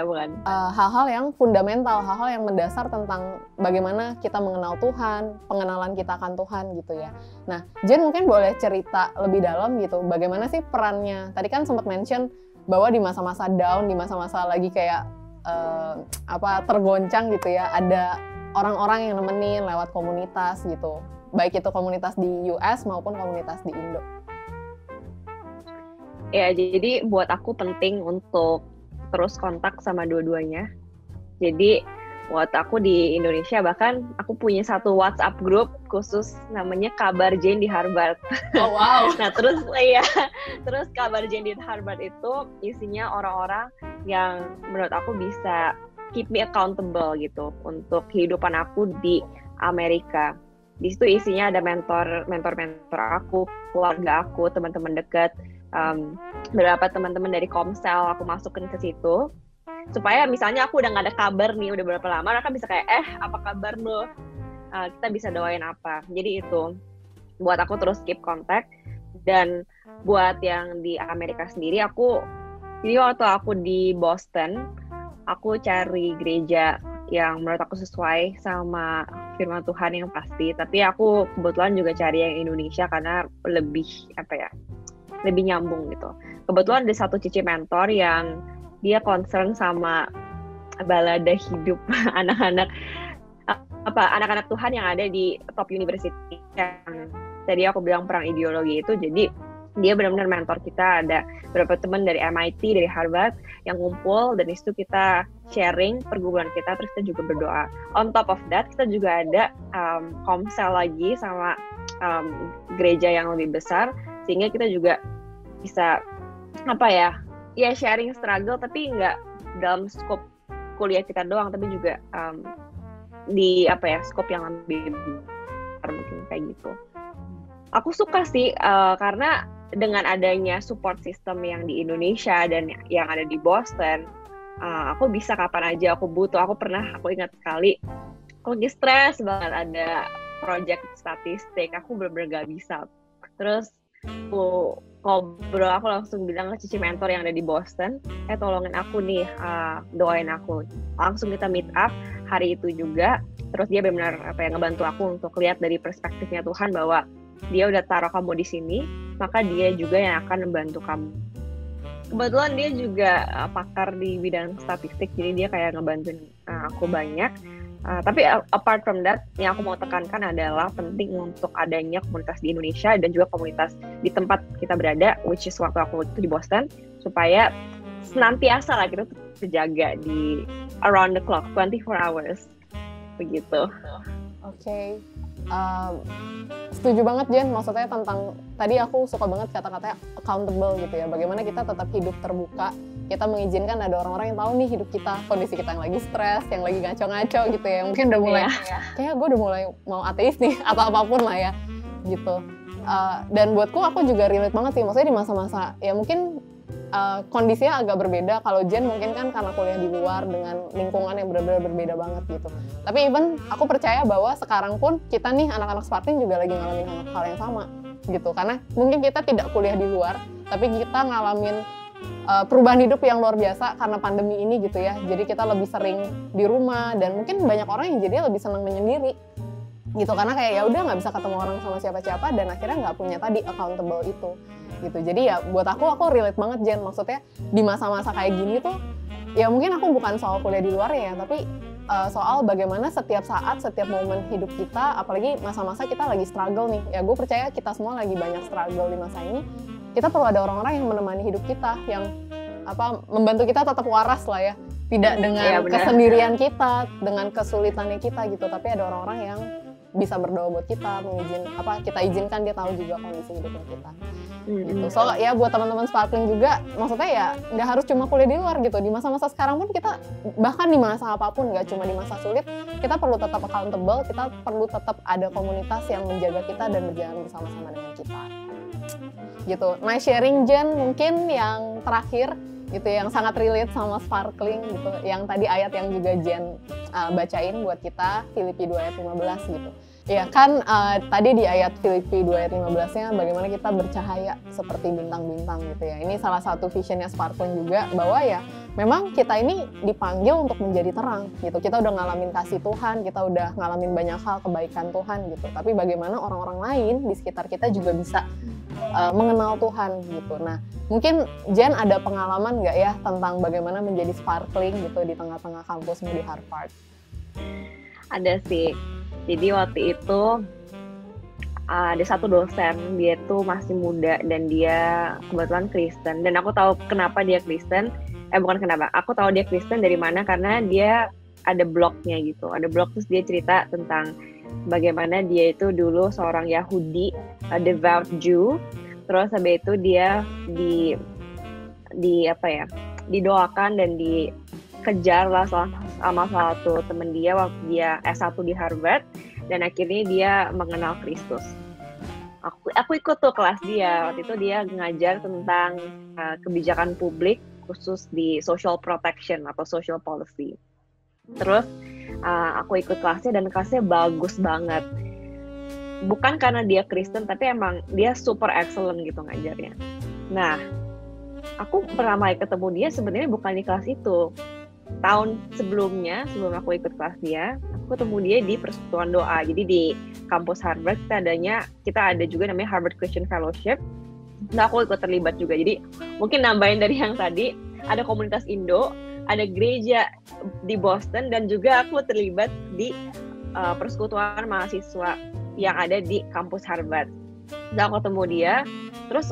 bukan hal-hal yang fundamental, hal-hal yang mendasar tentang bagaimana kita mengenal Tuhan, pengenalan kita akan Tuhan gitu ya. Nah, Jen mungkin boleh cerita lebih dalam gitu, bagaimana sih perannya? Tadi kan sempat mention bahwa di masa-masa down, di masa-masa lagi kayak tergoncang gitu ya, ada orang-orang yang nemenin lewat komunitas gitu, baik itu komunitas di US maupun komunitas di Indo. Ya, jadi buat aku penting untuk terus kontak sama dua-duanya. Jadi buat aku di Indonesia, bahkan aku punya satu WhatsApp group khusus namanya Kabar Jane di Harvard. Oh wow. Nah terus Kabar Jane di Harvard itu isinya orang-orang yang menurut aku bisa keep me accountable gitu untuk kehidupan aku di Amerika. Di situ isinya ada mentor aku, keluarga aku, teman-teman dekat, beberapa teman-teman dari Komsel aku masukin ke situ, supaya misalnya aku udah nggak ada kabar nih, udah berapa lama, mereka bisa kayak apa kabar lo, kita bisa doain apa. Jadi itu buat aku terus keep contact. Dan buat yang di Amerika sendiri, jadi waktu aku di Boston, aku cari gereja yang menurut aku sesuai sama firman Tuhan yang pasti. Tapi aku kebetulan juga cari yang Indonesia karena lebih nyambung gitu. Kebetulan ada satu cici mentor yang dia concern sama balada hidup anak-anak Tuhan yang ada di top university yang tadi aku bilang perang ideologi itu. Jadi dia benar-benar mentor kita. Ada beberapa teman dari MIT, dari Harvard yang ngumpul, dan disitu kita sharing pergumulan kita, terus kita juga berdoa. On top of that, kita juga ada komsel lagi sama gereja yang lebih besar, sehingga kita juga bisa sharing struggle, tapi nggak dalam skop kuliah kita doang, tapi juga di skop yang lebih besar, mungkin kayak gitu. Aku suka sih karena dengan adanya support system yang di Indonesia dan yang ada di Boston, aku bisa kapan aja aku butuh. Aku ingat sekali aku lagi stres banget, ada project statistik, aku bener-bener gak bisa. Terus aku ngobrol, aku langsung bilang ke cici mentor yang ada di Boston, tolongin aku nih, doain aku. Langsung kita meet up hari itu juga. Terus dia benar ngebantu aku untuk lihat dari perspektifnya Tuhan bahwa dia udah taruh kamu di sini, maka dia juga yang akan membantu kamu. Kebetulan dia juga pakar di bidang statistik, jadi dia kayak ngebantuin aku banyak. Tapi apart from that, yang aku mau tekankan adalah penting untuk adanya komunitas di Indonesia dan juga komunitas di tempat kita berada, which is waktu aku itu di Boston, supaya senantiasa lah kita terjaga di around the clock, 24 hours, begitu. Oke. Setuju banget Jen, maksudnya tentang tadi aku suka banget kata-katanya accountable gitu ya, bagaimana kita tetap hidup terbuka, kita mengizinkan ada orang-orang yang tahu nih hidup kita, kondisi kita yang lagi stres, yang lagi ngaco-ngaco gitu ya, mungkin udah mulai kayak gue udah mulai mau ateis nih atau apapun lah ya gitu. Dan buatku aku juga relate banget sih, maksudnya di masa-masa ya mungkin kondisinya agak berbeda. Kalau Jen mungkin kan karena kuliah di luar dengan lingkungan yang benar-benar berbeda banget gitu. Tapi even aku percaya bahwa sekarang pun kita nih anak-anak Sparting juga lagi ngalamin hal yang sama gitu. Karena mungkin kita tidak kuliah di luar, tapi kita ngalamin perubahan hidup yang luar biasa karena pandemi ini gitu ya. Jadi kita lebih sering di rumah dan mungkin banyak orang yang jadi lebih senang menyendiri gitu karena kayak ya udah nggak bisa ketemu orang sama siapa-siapa dan akhirnya nggak punya tadi accountable itu gitu. Jadi ya buat aku relate banget Jen, maksudnya di masa-masa kayak gini tuh ya mungkin aku bukan soal kuliah di luar ya, tapi soal bagaimana setiap saat, setiap momen hidup kita, apalagi masa-masa kita lagi struggle nih. Ya gue percaya kita semua lagi banyak struggle di masa ini. Kita perlu ada orang-orang yang menemani hidup kita, yang membantu kita tetap waras lah ya. Tidak dengan kesendirian kita, dengan kesulitannya kita gitu, tapi ada orang-orang yang bisa berdoa buat kita, kita izinkan dia tahu juga kondisi hidupnya kita. Gitu. So ya buat teman-teman Sparkling juga, maksudnya ya nggak harus cuma kuliah di luar gitu. Di masa-masa sekarang pun kita, bahkan di masa apapun, nggak cuma di masa sulit, kita perlu tetap accountable, kita perlu tetap ada komunitas yang menjaga kita dan berjalan bersama-sama dengan kita. Gitu. Nice sharing Jen, mungkin yang terakhir gitu yang sangat relate sama Sparkling gitu, yang tadi ayat yang juga Jen bacain buat kita, Filipi 2 ayat 15 gitu. Ya kan tadi di ayat Filipi 2 ayat 15-nya bagaimana kita bercahaya seperti bintang-bintang gitu ya. Ini salah satu visionnya Sparkling juga, bahwa ya memang kita ini dipanggil untuk menjadi terang gitu. Kita udah ngalamin kasih Tuhan, kita udah ngalamin banyak hal kebaikan Tuhan gitu. Tapi bagaimana orang-orang lain di sekitar kita juga bisa mengenal Tuhan gitu. Nah, mungkin Jen ada pengalaman nggak ya tentang bagaimana menjadi Sparkling gitu di tengah-tengah kampusmu di Harvard? Ada sih. Jadi waktu itu ada satu dosen, dia tuh masih muda dan dia kebetulan Kristen. Dan aku tahu kenapa dia Kristen. Bukan kenapa, aku tahu dia Kristen dari mana, karena dia ada blognya gitu. Ada blog terus dia cerita tentang bagaimana dia itu dulu seorang Yahudi, a devout Jew. Terus habis itu dia didoakan dan dikejar lah sama salah satu temen dia waktu dia S1 di Harvard, dan akhirnya dia mengenal Kristus. Aku ikut tuh kelas dia, waktu itu dia ngajar tentang kebijakan publik khusus di social protection atau social policy. Terus aku ikut kelasnya dan kelasnya bagus banget. Bukan karena dia Kristen, tapi emang dia super excellent gitu ngajarnya. Nah, aku pertama kali ketemu dia sebenarnya bukan di kelas itu. Tahun sebelumnya, sebelum aku ikut kelas dia, aku ketemu dia di Persekutuan Doa. Jadi di kampus Harvard kita ada juga namanya Harvard Christian Fellowship. Nah, aku ikut terlibat juga. Jadi mungkin nambahin dari yang tadi, ada komunitas Indo, ada gereja di Boston, dan juga aku terlibat di persekutuan mahasiswa yang ada di kampus Harvard. Dan aku ketemu dia, terus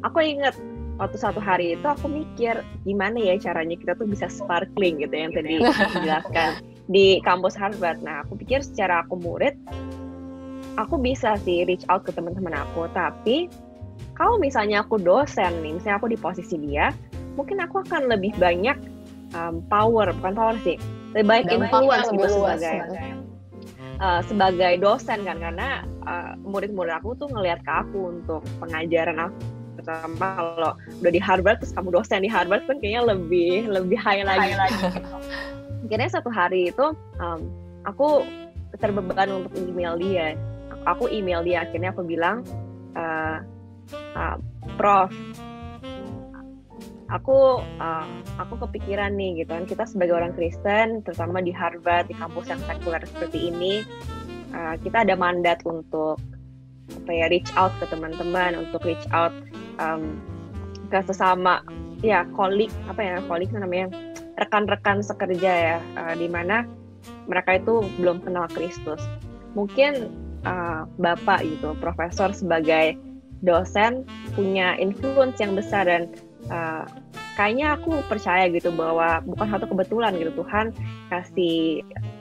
aku inget waktu satu hari itu aku mikir gimana ya caranya kita tuh bisa sparkling gitu yang tadi dijelaskan di kampus Harvard. Nah, aku pikir secara aku murid, aku bisa sih reach out ke teman-teman aku, tapi kalau misalnya aku dosen nih, misalnya aku di posisi dia, mungkin aku akan lebih banyak bukan power sih, lebih banyak influence gitu sebagai dosen kan, karena murid-murid aku tuh ngelihat ke aku untuk pengajaran aku. Pertama kalau udah di Harvard terus kamu dosen di Harvard kan kayaknya lebih high lagi. Akhirnya satu hari itu aku terbeban untuk email dia. Aku email dia, akhirnya aku bilang, Prof, aku kepikiran nih gitu kan, kita sebagai orang Kristen terutama di Harvard, di kampus yang sekuler seperti ini, kita ada mandat untuk reach out ke teman-teman, untuk reach out ke sesama colleague namanya, rekan-rekan sekerja ya, di mana mereka itu belum kenal Kristus. Mungkin Bapak gitu, profesor sebagai dosen punya influence yang besar, dan kayaknya aku percaya gitu bahwa bukan satu kebetulan gitu Tuhan kasih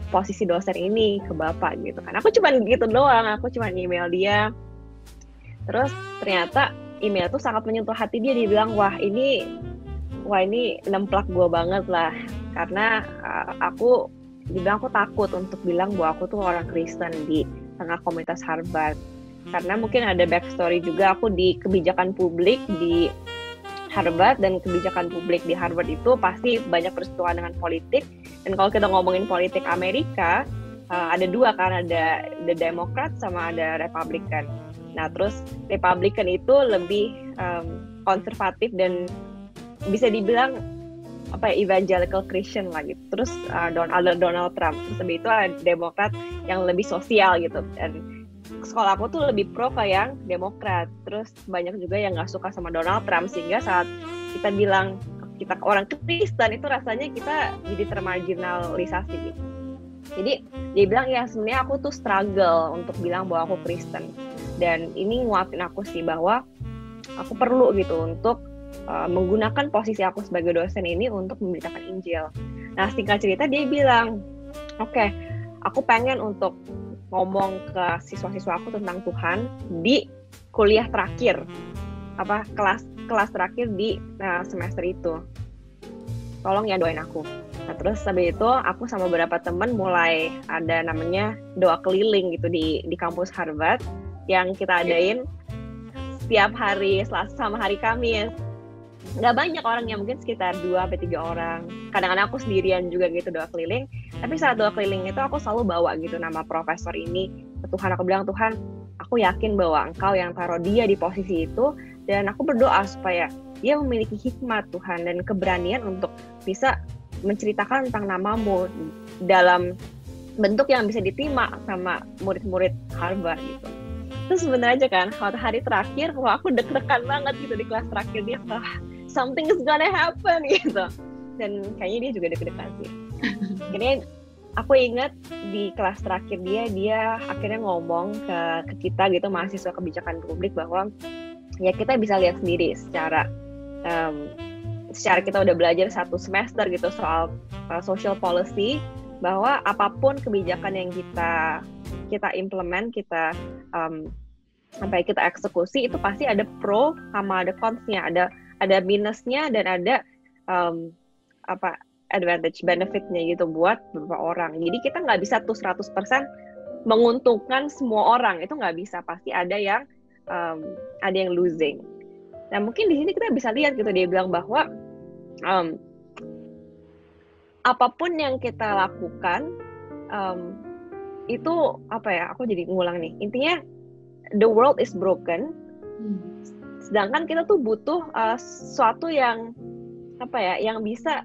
posisi dosen ini ke Bapak gitu kan. Aku cuma gitu doang, aku cuma email dia. Terus ternyata email tuh sangat menyentuh hati dia. Dia bilang, wah ini nemplak gue banget lah, karena aku takut untuk bilang bahwa aku tuh orang Kristen di tengah komunitas Harvard, karena mungkin ada backstory juga, aku di kebijakan publik di Harvard, dan kebijakan publik di Harvard itu pasti banyak bersentuhan dengan politik. Dan kalau kita ngomongin politik Amerika, ada dua kan, ada The Democrat sama ada Republican. Nah terus Republican itu lebih konservatif dan bisa dibilang apa ya, evangelical Christian lah gitu. Terus Donald Trump, terus habis itu ada Demokrat yang lebih sosial gitu. Dan sekolah aku tuh lebih pro ke yang Demokrat. Terus banyak juga yang nggak suka sama Donald Trump, sehingga saat kita bilang kita orang Kristen itu rasanya kita jadi termarginalisasi gitu. Jadi dia bilang ya sebenarnya aku tuh struggle untuk bilang bahwa aku Kristen, dan ini nguatin aku sih bahwa aku perlu gitu untuk menggunakan posisi aku sebagai dosen ini untuk memberitakan Injil. Nah, singkat cerita dia bilang, oke, aku pengen untuk ngomong ke siswa-siswa aku tentang Tuhan di kuliah terakhir, kelas terakhir di semester itu. Tolong ya doain aku. Nah, terus habis itu aku sama beberapa teman mulai ada namanya doa keliling gitu di kampus Harvard yang kita adain setiap hari Selasa sama hari Kamis. Nggak banyak orangnya, mungkin sekitar 2-3 orang. Kadang-kadang aku sendirian juga gitu doa keliling. Tapi saat doa keliling itu aku selalu bawa gitu nama profesor ini ke Tuhan. Aku bilang, Tuhan, aku yakin bahwa Engkau yang taruh dia di posisi itu, dan aku berdoa supaya dia memiliki hikmat Tuhan dan keberanian untuk bisa menceritakan tentang namamu dalam bentuk yang bisa diterima sama murid-murid Harvard gitu. Terus sebenarnya aja kan, waktu hari terakhir, wah aku deg-degan banget gitu di kelas terakhir dia, wah something is gonna happen gitu. Dan kayaknya dia juga deg-degan sih. Jadi aku ingat di kelas terakhir dia akhirnya ngomong ke kita gitu, mahasiswa kebijakan publik, bahwa ya kita bisa lihat sendiri secara kita udah belajar 1 semester gitu soal social policy, bahwa apapun kebijakan yang kita implement, kita kita eksekusi, itu pasti ada pro sama ada cons-nya, ada minusnya dan ada advantage benefit-nya gitu buat beberapa orang. Jadi kita nggak bisa tuh 100% menguntungkan semua orang, itu nggak bisa, pasti ada yang losing. Nah mungkin di sini kita bisa lihat gitu, dia bilang bahwa apapun yang kita lakukan itu aku jadi ngulang nih, intinya the world is broken, sedangkan kita tuh butuh sesuatu yang yang bisa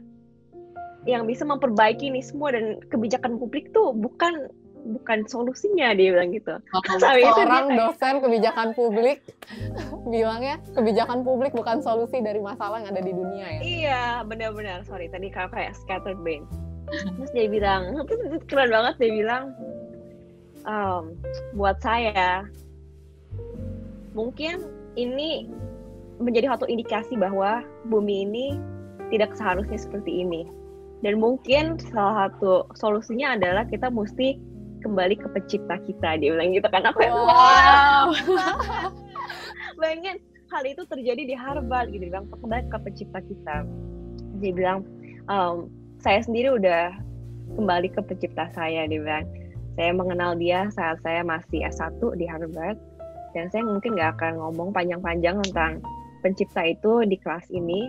memperbaiki ini semua, dan kebijakan publik tuh bukan solusinya, dia bilang gitu. Seorang dosen kebijakan publik bilangnya kebijakan publik bukan solusi dari masalah yang ada di dunia ya. Iya, benar-benar. Sorry, tadi kayak scattered brain. Terus dia bilang, keren banget, dia bilang, buat saya, mungkin ini menjadi satu indikasi bahwa bumi ini tidak seharusnya seperti ini. Dan mungkin salah satu solusinya adalah kita mesti kembali ke pencipta kita, dia bilang gitu kan. Aku wow. Bayangin hal itu terjadi di Harvard gitu, dia bilang kembali ke pencipta kita. Dia bilang saya sendiri udah kembali ke pencipta saya, dia bilang. Saya mengenal dia saat saya masih S1 di Harvard, dan saya mungkin nggak akan ngomong panjang-panjang tentang pencipta itu di kelas ini,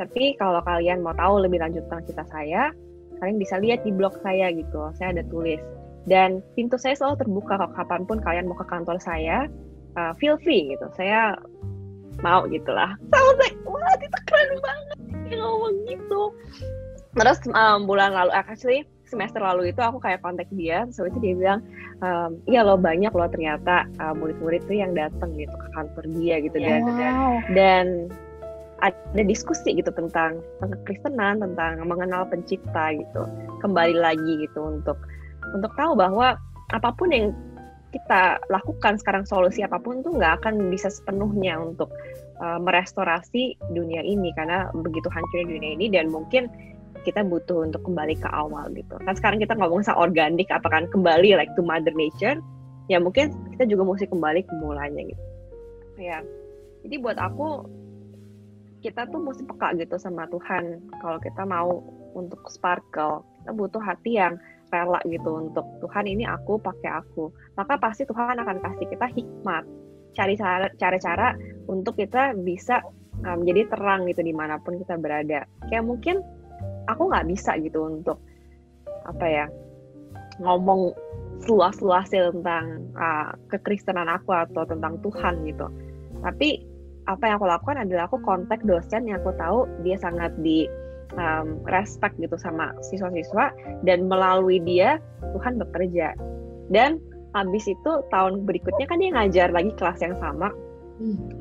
tapi kalau kalian mau tahu lebih lanjut tentang cerita saya, kalian bisa lihat di blog saya gitu, saya ada tulis. Dan pintu saya selalu terbuka, kapanpun kalian mau ke kantor saya, feel free gitu, saya mau gitulah. Saya like, wah itu keren banget, dia ngomong gitu. Terus bulan lalu, actually semester lalu itu aku kayak kontak dia, so itu dia bilang, iya loh banyak loh ternyata murid-murid tuh yang datang gitu ke kantor dia gitu, dan ada diskusi gitu tentang kekristenan, tentang mengenal pencipta gitu, kembali lagi gitu untuk tahu bahwa apapun yang kita lakukan sekarang, solusi apapun tuh nggak akan bisa sepenuhnya untuk merestorasi dunia ini, karena begitu hancurnya dunia ini, dan mungkin kita butuh untuk kembali ke awal gitu. Kan sekarang kita ngomong soal organik, apakah kembali like to mother nature, ya mungkin kita juga mesti kembali ke mulanya gitu. Ya, jadi buat aku kita tuh mesti peka gitu sama Tuhan. Kalau kita mau untuk sparkle, kita butuh hati yang rela gitu untuk Tuhan, ini aku pakai aku. Maka pasti Tuhan akan kasih kita hikmat, cari cara-cara untuk kita bisa menjadi terang gitu dimanapun kita berada. Kayak mungkin aku nggak bisa gitu untuk ngomong seluas-luasnya tentang kekristenan aku atau tentang Tuhan gitu. Tapi apa yang aku lakukan adalah aku kontak dosen yang aku tahu dia sangat di respect gitu sama siswa-siswa, dan melalui dia Tuhan bekerja. Dan habis itu tahun berikutnya kan dia ngajar lagi kelas yang sama.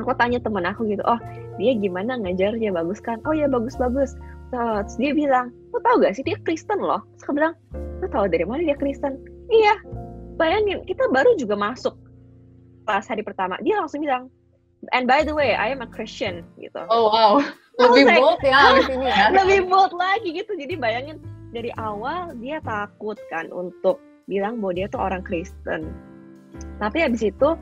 Aku tanya temen aku gitu, oh dia gimana ngajarnya, bagus kan? Oh ya bagus-bagus. Terus dia bilang, lo tau gak sih dia Kristen loh. Terus aku bilang, lo tau dari mana dia Kristen? Iya, bayangin kita baru juga masuk pas hari pertama, dia langsung bilang, and by the way, I am a Christian gitu. Oh wow, lebih bold ya di sini ya. Lebih bold lagi gitu. Jadi bayangin dari awal dia takut kan untuk bilang bahwa dia tuh orang Kristen. Tapi habis itu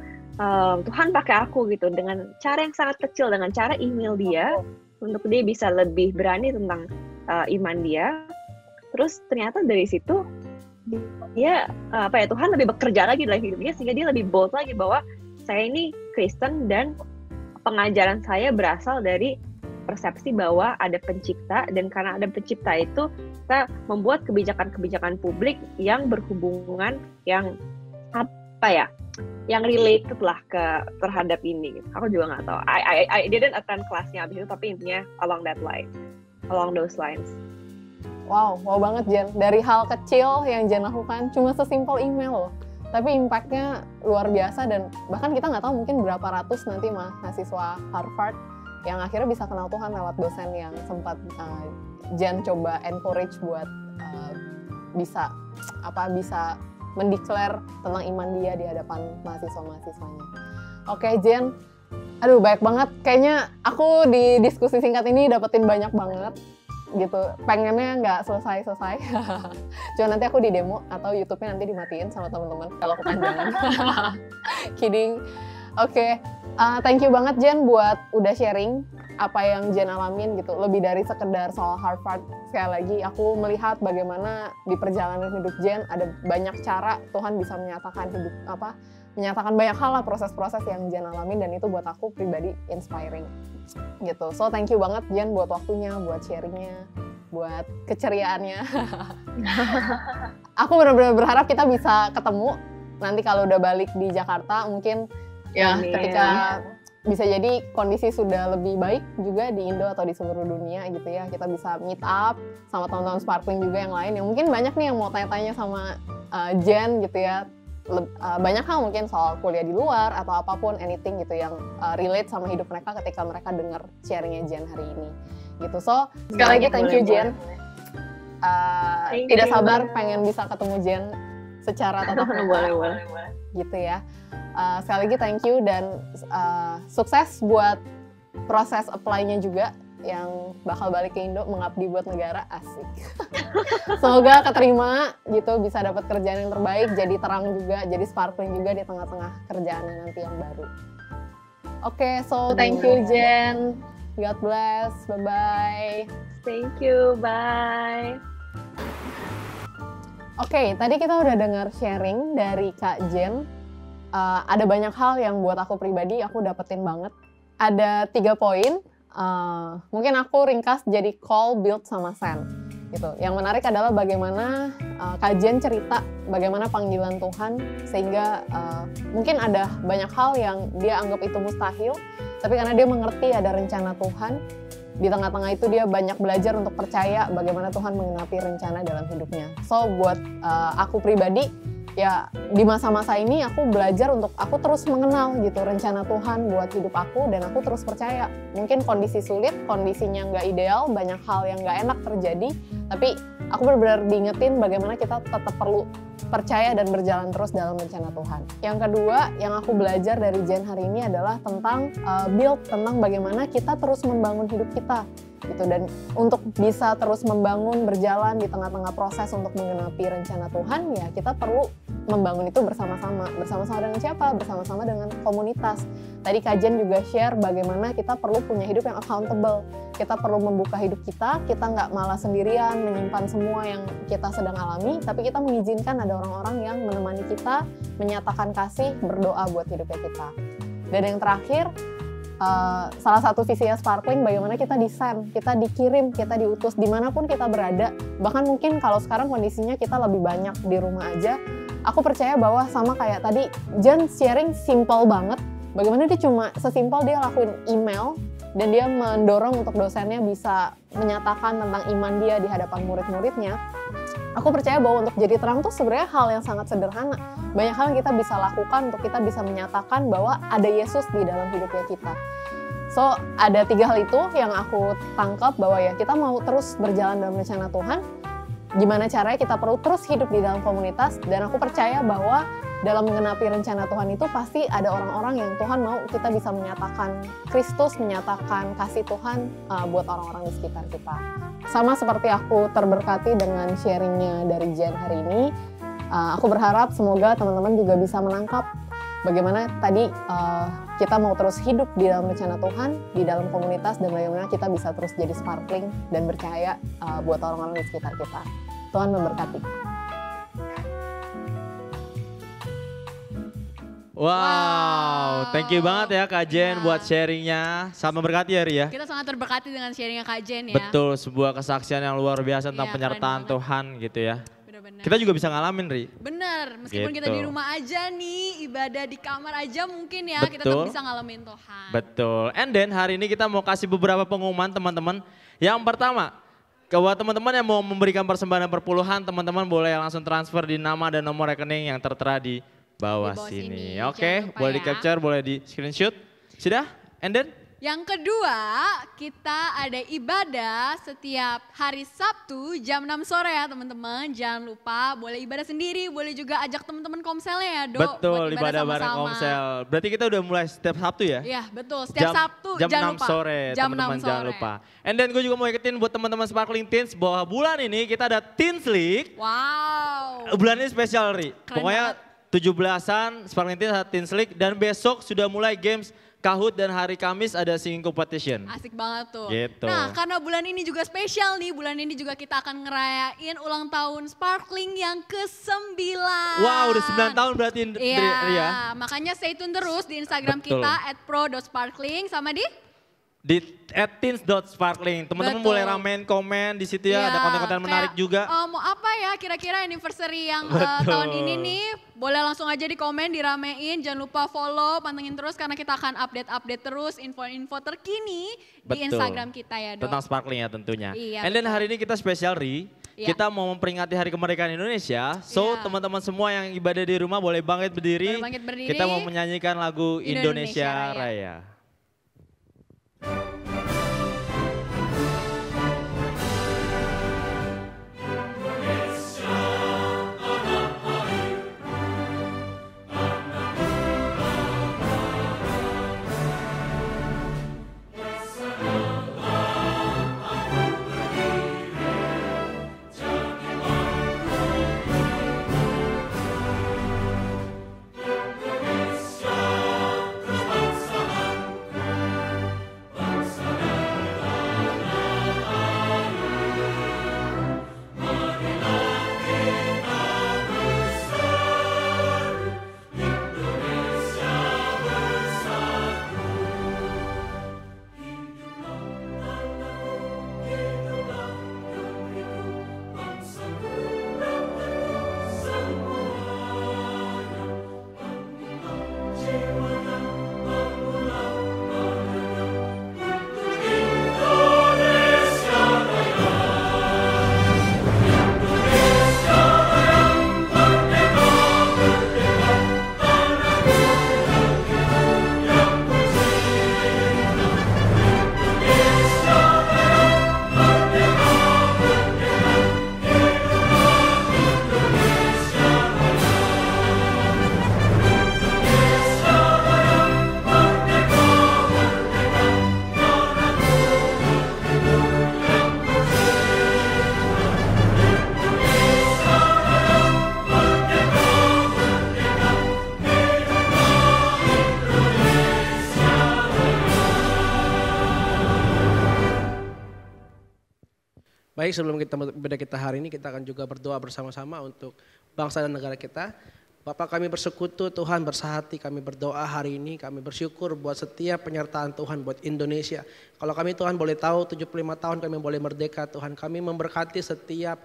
Tuhan pakai aku gitu dengan cara yang sangat kecil, dengan cara email dia untuk dia bisa lebih berani tentang iman dia. Terus ternyata dari situ dia Tuhan lebih bekerja lagi dalam hidup dia, sehingga dia lebih bold lagi bahwa saya ini Kristen dan pengajaran saya berasal dari persepsi bahwa ada pencipta, dan karena ada pencipta itu kita membuat kebijakan-kebijakan publik yang berhubungan yang yang related lah terhadap ini. Aku juga nggak tahu. I didn't attend kelasnya abis itu, tapi intinya along those lines. Wow banget Jen. Dari hal kecil yang Jen lakukan, cuma sesimpel email loh. Tapi impact-nya luar biasa, dan bahkan kita nggak tahu mungkin berapa ratus nanti mahasiswa Harvard yang akhirnya bisa kenal Tuhan lewat dosen yang sempat Jen coba encourage buat bisa mendeklar tentang iman dia di hadapan mahasiswa-mahasiswanya. Oke Jen, aduh banyak banget. Kayaknya aku di diskusi singkat ini dapetin banyak banget gitu. Pengennya nggak selesai-selesai. Cuma nanti aku di demo atau YouTube-nya nanti dimatiin sama teman-teman kalau kepanjangan. Kidding. Oke. Thank you banget Jen buat udah sharing apa yang Jen alamin gitu. Lebih dari sekedar soal Harvard. Sekali lagi aku melihat bagaimana di perjalanan hidup Jen ada banyak cara Tuhan bisa menyatakan banyak hal lah, proses-proses yang Jen alamin, dan itu buat aku pribadi inspiring gitu. So thank you banget Jen buat waktunya, buat sharingnya, buat keceriaannya. Aku benar-benar berharap kita bisa ketemu nanti kalau udah balik di Jakarta, mungkin ya ketika bisa jadi kondisi sudah lebih baik juga di Indo atau di seluruh dunia gitu ya, kita bisa meet up sama teman-teman Sparkling juga yang lain yang mungkin banyak nih yang mau tanya-tanya sama Jen gitu ya. Banyak hal mungkin soal kuliah di luar atau apapun, anything gitu yang relate sama hidup mereka ketika mereka dengar sharingnya Jen hari ini gitu. So sekali lagi thank you Jen. Tidak sabar pengen bisa ketemu Jen secara tatap muka gitu ya. Sekali lagi thank you, dan sukses buat proses apply-nya juga yang bakal balik ke Indo mengabdi buat negara, asik. Semoga keterima gitu, bisa dapat kerjaan yang terbaik, jadi terang juga, jadi sparkling juga di tengah-tengah kerjaannya nanti yang baru. Oke, so thank you Jen. God bless. Bye-bye. Thank you. Bye. Oke, tadi kita udah dengar sharing dari Kak Jen. Ada banyak hal yang buat aku pribadi aku dapetin banget. Ada 3 poin. Mungkin aku ringkas jadi call, build, sama send. Gitu. Yang menarik adalah bagaimana Kak Jen cerita bagaimana panggilan Tuhan, sehingga mungkin ada banyak hal yang dia anggap itu mustahil, tapi karena dia mengerti ada rencana Tuhan, di tengah-tengah itu dia banyak belajar untuk percaya bagaimana Tuhan menggenapi rencana dalam hidupnya. So buat aku pribadi, ya di masa-masa ini aku belajar untuk aku terus mengenal gitu rencana Tuhan buat hidup aku, dan aku terus percaya. Mungkin kondisi sulit, kondisinya nggak ideal, banyak hal yang nggak enak terjadi, tapi aku benar-benar diingetin bagaimana kita tetap perlu percaya dan berjalan terus dalam rencana Tuhan. Yang kedua, yang aku belajar dari Jen hari ini adalah tentang build, tentang bagaimana kita terus membangun hidup kita gitu, dan untuk bisa terus membangun, berjalan di tengah-tengah proses untuk menggenapi rencana Tuhan, ya kita perlu membangun itu bersama-sama. Bersama-sama dengan siapa? Bersama-sama dengan komunitas. Tadi Kak Jen juga share bagaimana kita perlu punya hidup yang accountable. Kita perlu membuka hidup kita nggak malah sendirian menyimpan semua yang kita sedang alami, tapi kita mengizinkan ada orang-orang yang menemani kita, menyatakan kasih, berdoa buat hidupnya kita. Dan yang terakhir, salah satu visinya Sparkling, bagaimana kita di-send, kita dikirim, kita diutus dimanapun kita berada. Bahkan mungkin kalau sekarang kondisinya kita lebih banyak di rumah aja, aku percaya bahwa sama kayak tadi Jen sharing simple banget, Bagaimana dia cuma sesimpel dia lakuin email dan dia mendorong untuk dosennya bisa menyatakan tentang iman dia di hadapan murid-muridnya. Aku percaya bahwa untuk jadi terang tuh sebenarnya hal yang sangat sederhana. Banyak hal yang kita bisa lakukan untuk kita bisa menyatakan bahwa ada Yesus di dalam hidupnya kita. So, ada 3 hal itu yang aku tangkap bahwa ya kita mau terus berjalan dalam rencana Tuhan. Gimana caranya kita perlu terus hidup di dalam komunitas, dan aku percaya bahwa dalam mengenapi rencana Tuhan itu pasti ada orang-orang yang Tuhan mau kita bisa menyatakan Kristus, menyatakan kasih Tuhan buat orang-orang di sekitar kita. Sama seperti aku terberkati dengan sharingnya dari Jen hari ini, aku berharap semoga teman-teman juga bisa menangkap bagaimana tadi kita mau terus hidup di dalam rencana Tuhan, di dalam komunitas, dan bagaimana kita bisa terus jadi sparkling dan bercahaya buat orang-orang di sekitar kita. Tuhan memberkati. Wow, thank you banget ya Kak Jen buat sharingnya. Sangat memberkati ya Ri ya. Kita sangat terberkati dengan sharingnya Kak Jen ya. Betul, sebuah kesaksian yang luar biasa tentang Iya, penyertaan keren Tuhan gitu ya. Bener-bener. Kita juga bisa ngalamin Ri. Bener, meskipun kita Gitu. di rumah aja nih, ibadah di kamar aja mungkin ya, kita Betul. tetap bisa ngalamin Tuhan. Betul. And then hari ini kita mau kasih beberapa pengumuman teman-teman. Yang pertama, buat teman-teman yang mau memberikan persembahan perpuluhan, teman-teman boleh langsung transfer di nama dan nomor rekening yang tertera di bawah bawah sini. sini. Oke, Jangan lupa boleh ya. di capture, boleh di screenshot. Sudah? And then? Yang kedua, kita ada ibadah setiap hari Sabtu jam 6 sore ya teman-teman. Jangan lupa, boleh ibadah sendiri, boleh juga ajak teman-teman komselnya ya Dok. Betul, buat ibadah bareng sama-sama. komsel. Berarti kita udah mulai setiap Sabtu ya? Iya betul, setiap Sabtu jam jangan 6 lupa. sore, Jam teman-teman 6 jangan sore. lupa. And then gue juga mau ingetin buat teman-teman Sparkling Teens bahwa bulan ini kita ada Teens League. Wow. Bulan ini spesial Ri. Keren Pokoknya 17-an Sparkling Teens ada Teens League dan besok sudah mulai games Kahoot dan hari Kamis ada singing competition. Asik banget tuh. Gitu. Nah karena bulan ini juga spesial nih, bulan ini juga kita akan ngerayain ulang tahun Sparkling yang ke-9. Wow, udah 9 tahun berarti Iya, Ria. makanya stay tune terus di Instagram Betul. kita @pro.sparkling sama di Di @teens.sparkling. Teman-teman Betul. boleh ramein komen di situ ya, Iya, ada konten-konten menarik kayak, juga. mau apa ya kira-kira anniversary yang Betul. tahun ini nih, boleh langsung aja di komen, diramein. Jangan lupa follow, pantengin terus karena kita akan update-update terus info-info terkini di Betul. Instagram kita ya Dok. Tentang Sparkling ya tentunya. Iya, And then betul. hari ini kita spesial Ri. Iya. Kita mau memperingati Hari Kemerdekaan Indonesia. So Iya. teman-teman semua yang ibadah di rumah boleh bangkit berdiri. Boleh bangkit berdiri. Kita mau menyanyikan lagu Indonesia Indonesia Raya. Raya. Baik, sebelum kita beda kita hari ini, kita akan juga berdoa bersama-sama untuk bangsa dan negara kita. Bapak kami bersekutu Tuhan bersahati, kami berdoa hari ini, kami bersyukur buat setiap penyertaan Tuhan buat Indonesia. Kalau kami Tuhan boleh tahu 75 tahun kami boleh merdeka Tuhan, kami memberkati setiap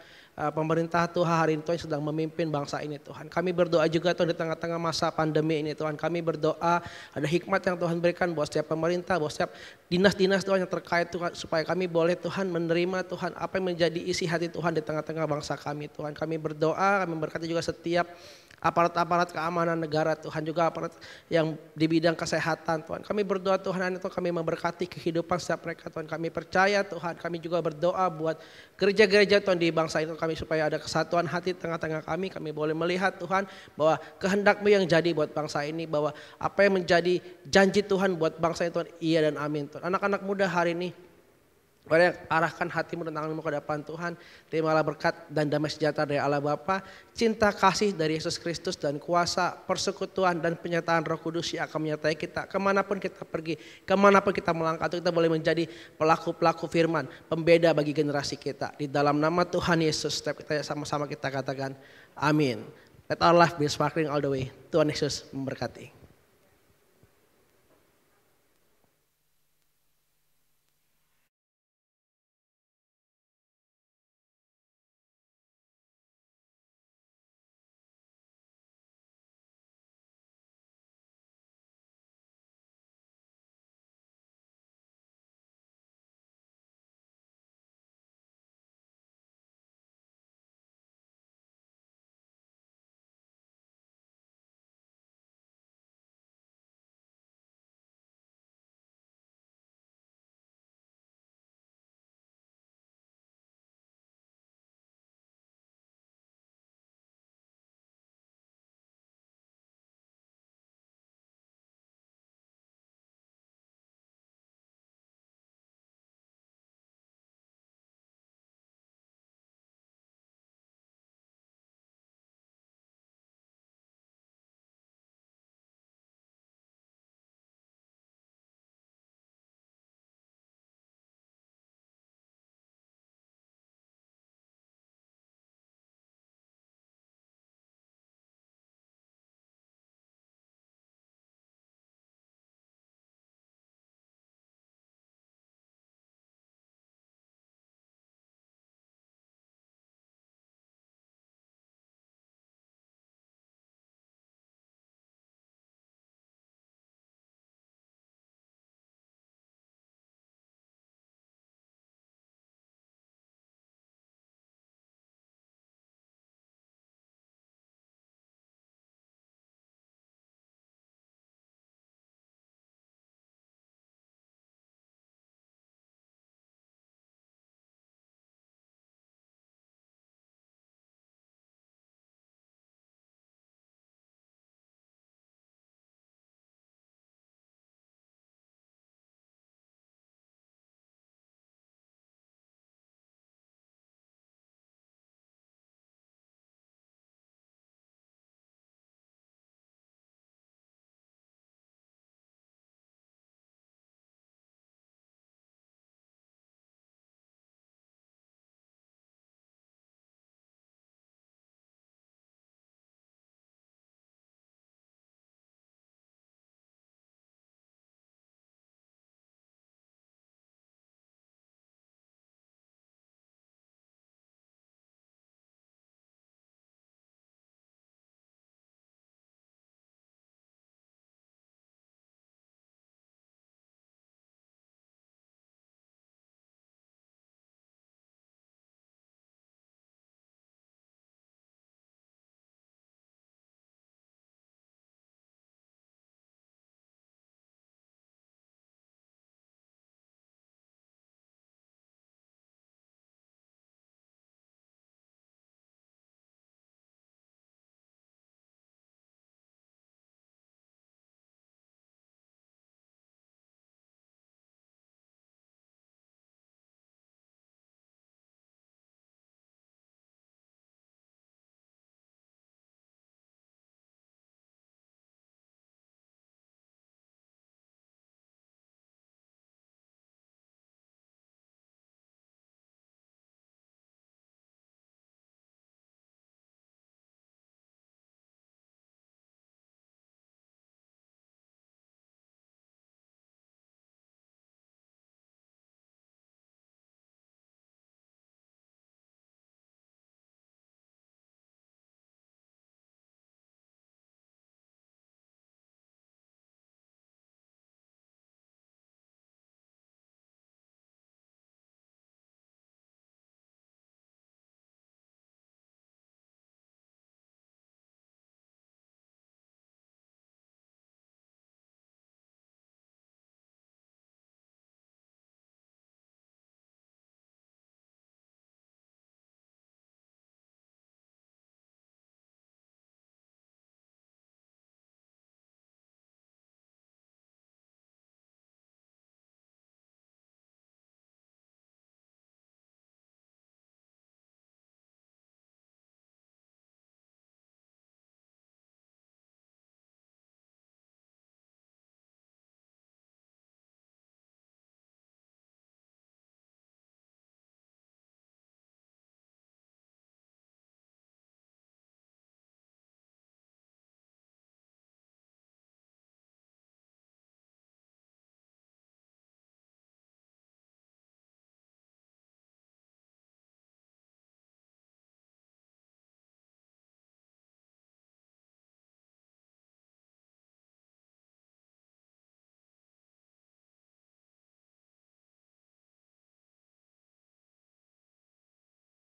pemerintah Tuhan hari ini Tuhan sedang memimpin bangsa ini Tuhan. Kami berdoa juga Tuhan di tengah-tengah masa pandemi ini Tuhan, kami berdoa ada hikmat yang Tuhan berikan buat setiap pemerintah, buat setiap dinas-dinas Tuhan yang terkait Tuhan, supaya kami boleh Tuhan menerima Tuhan apa yang menjadi isi hati Tuhan di tengah-tengah bangsa kami Tuhan. Kami berdoa, kami berkati juga setiap aparat-aparat keamanan negara Tuhan, juga aparat yang di bidang kesehatan Tuhan. Kami berdoa Tuhan itu kami memberkati kehidupan setiap mereka Tuhan. Kami percaya Tuhan, kami juga berdoa buat gereja-gereja Tuhan di bangsa itu kami supaya ada kesatuan hati tengah-tengah kami. Kami boleh melihat Tuhan bahwa kehendak-Mu yang jadi buat bangsa ini, bahwa apa yang menjadi janji Tuhan buat bangsa ini Tuhan, iya dan amin Tuhan. Anak-anak muda hari ini, mari arahkan hatimu dan tanganmu ke depan Tuhan. Terimalah berkat dan damai sejahtera dari Allah Bapa, cinta kasih dari Yesus Kristus dan kuasa persekutuan dan penyertaan Roh Kudus yang akan menyertai kita kemanapun kita pergi, kemanapun kita melangkah. Kita boleh menjadi pelaku-pelaku firman, pembeda bagi generasi kita. Di dalam nama Tuhan Yesus, setiap kita sama-sama kita katakan amin. Let our life be sparkling all the way. Tuhan Yesus memberkati.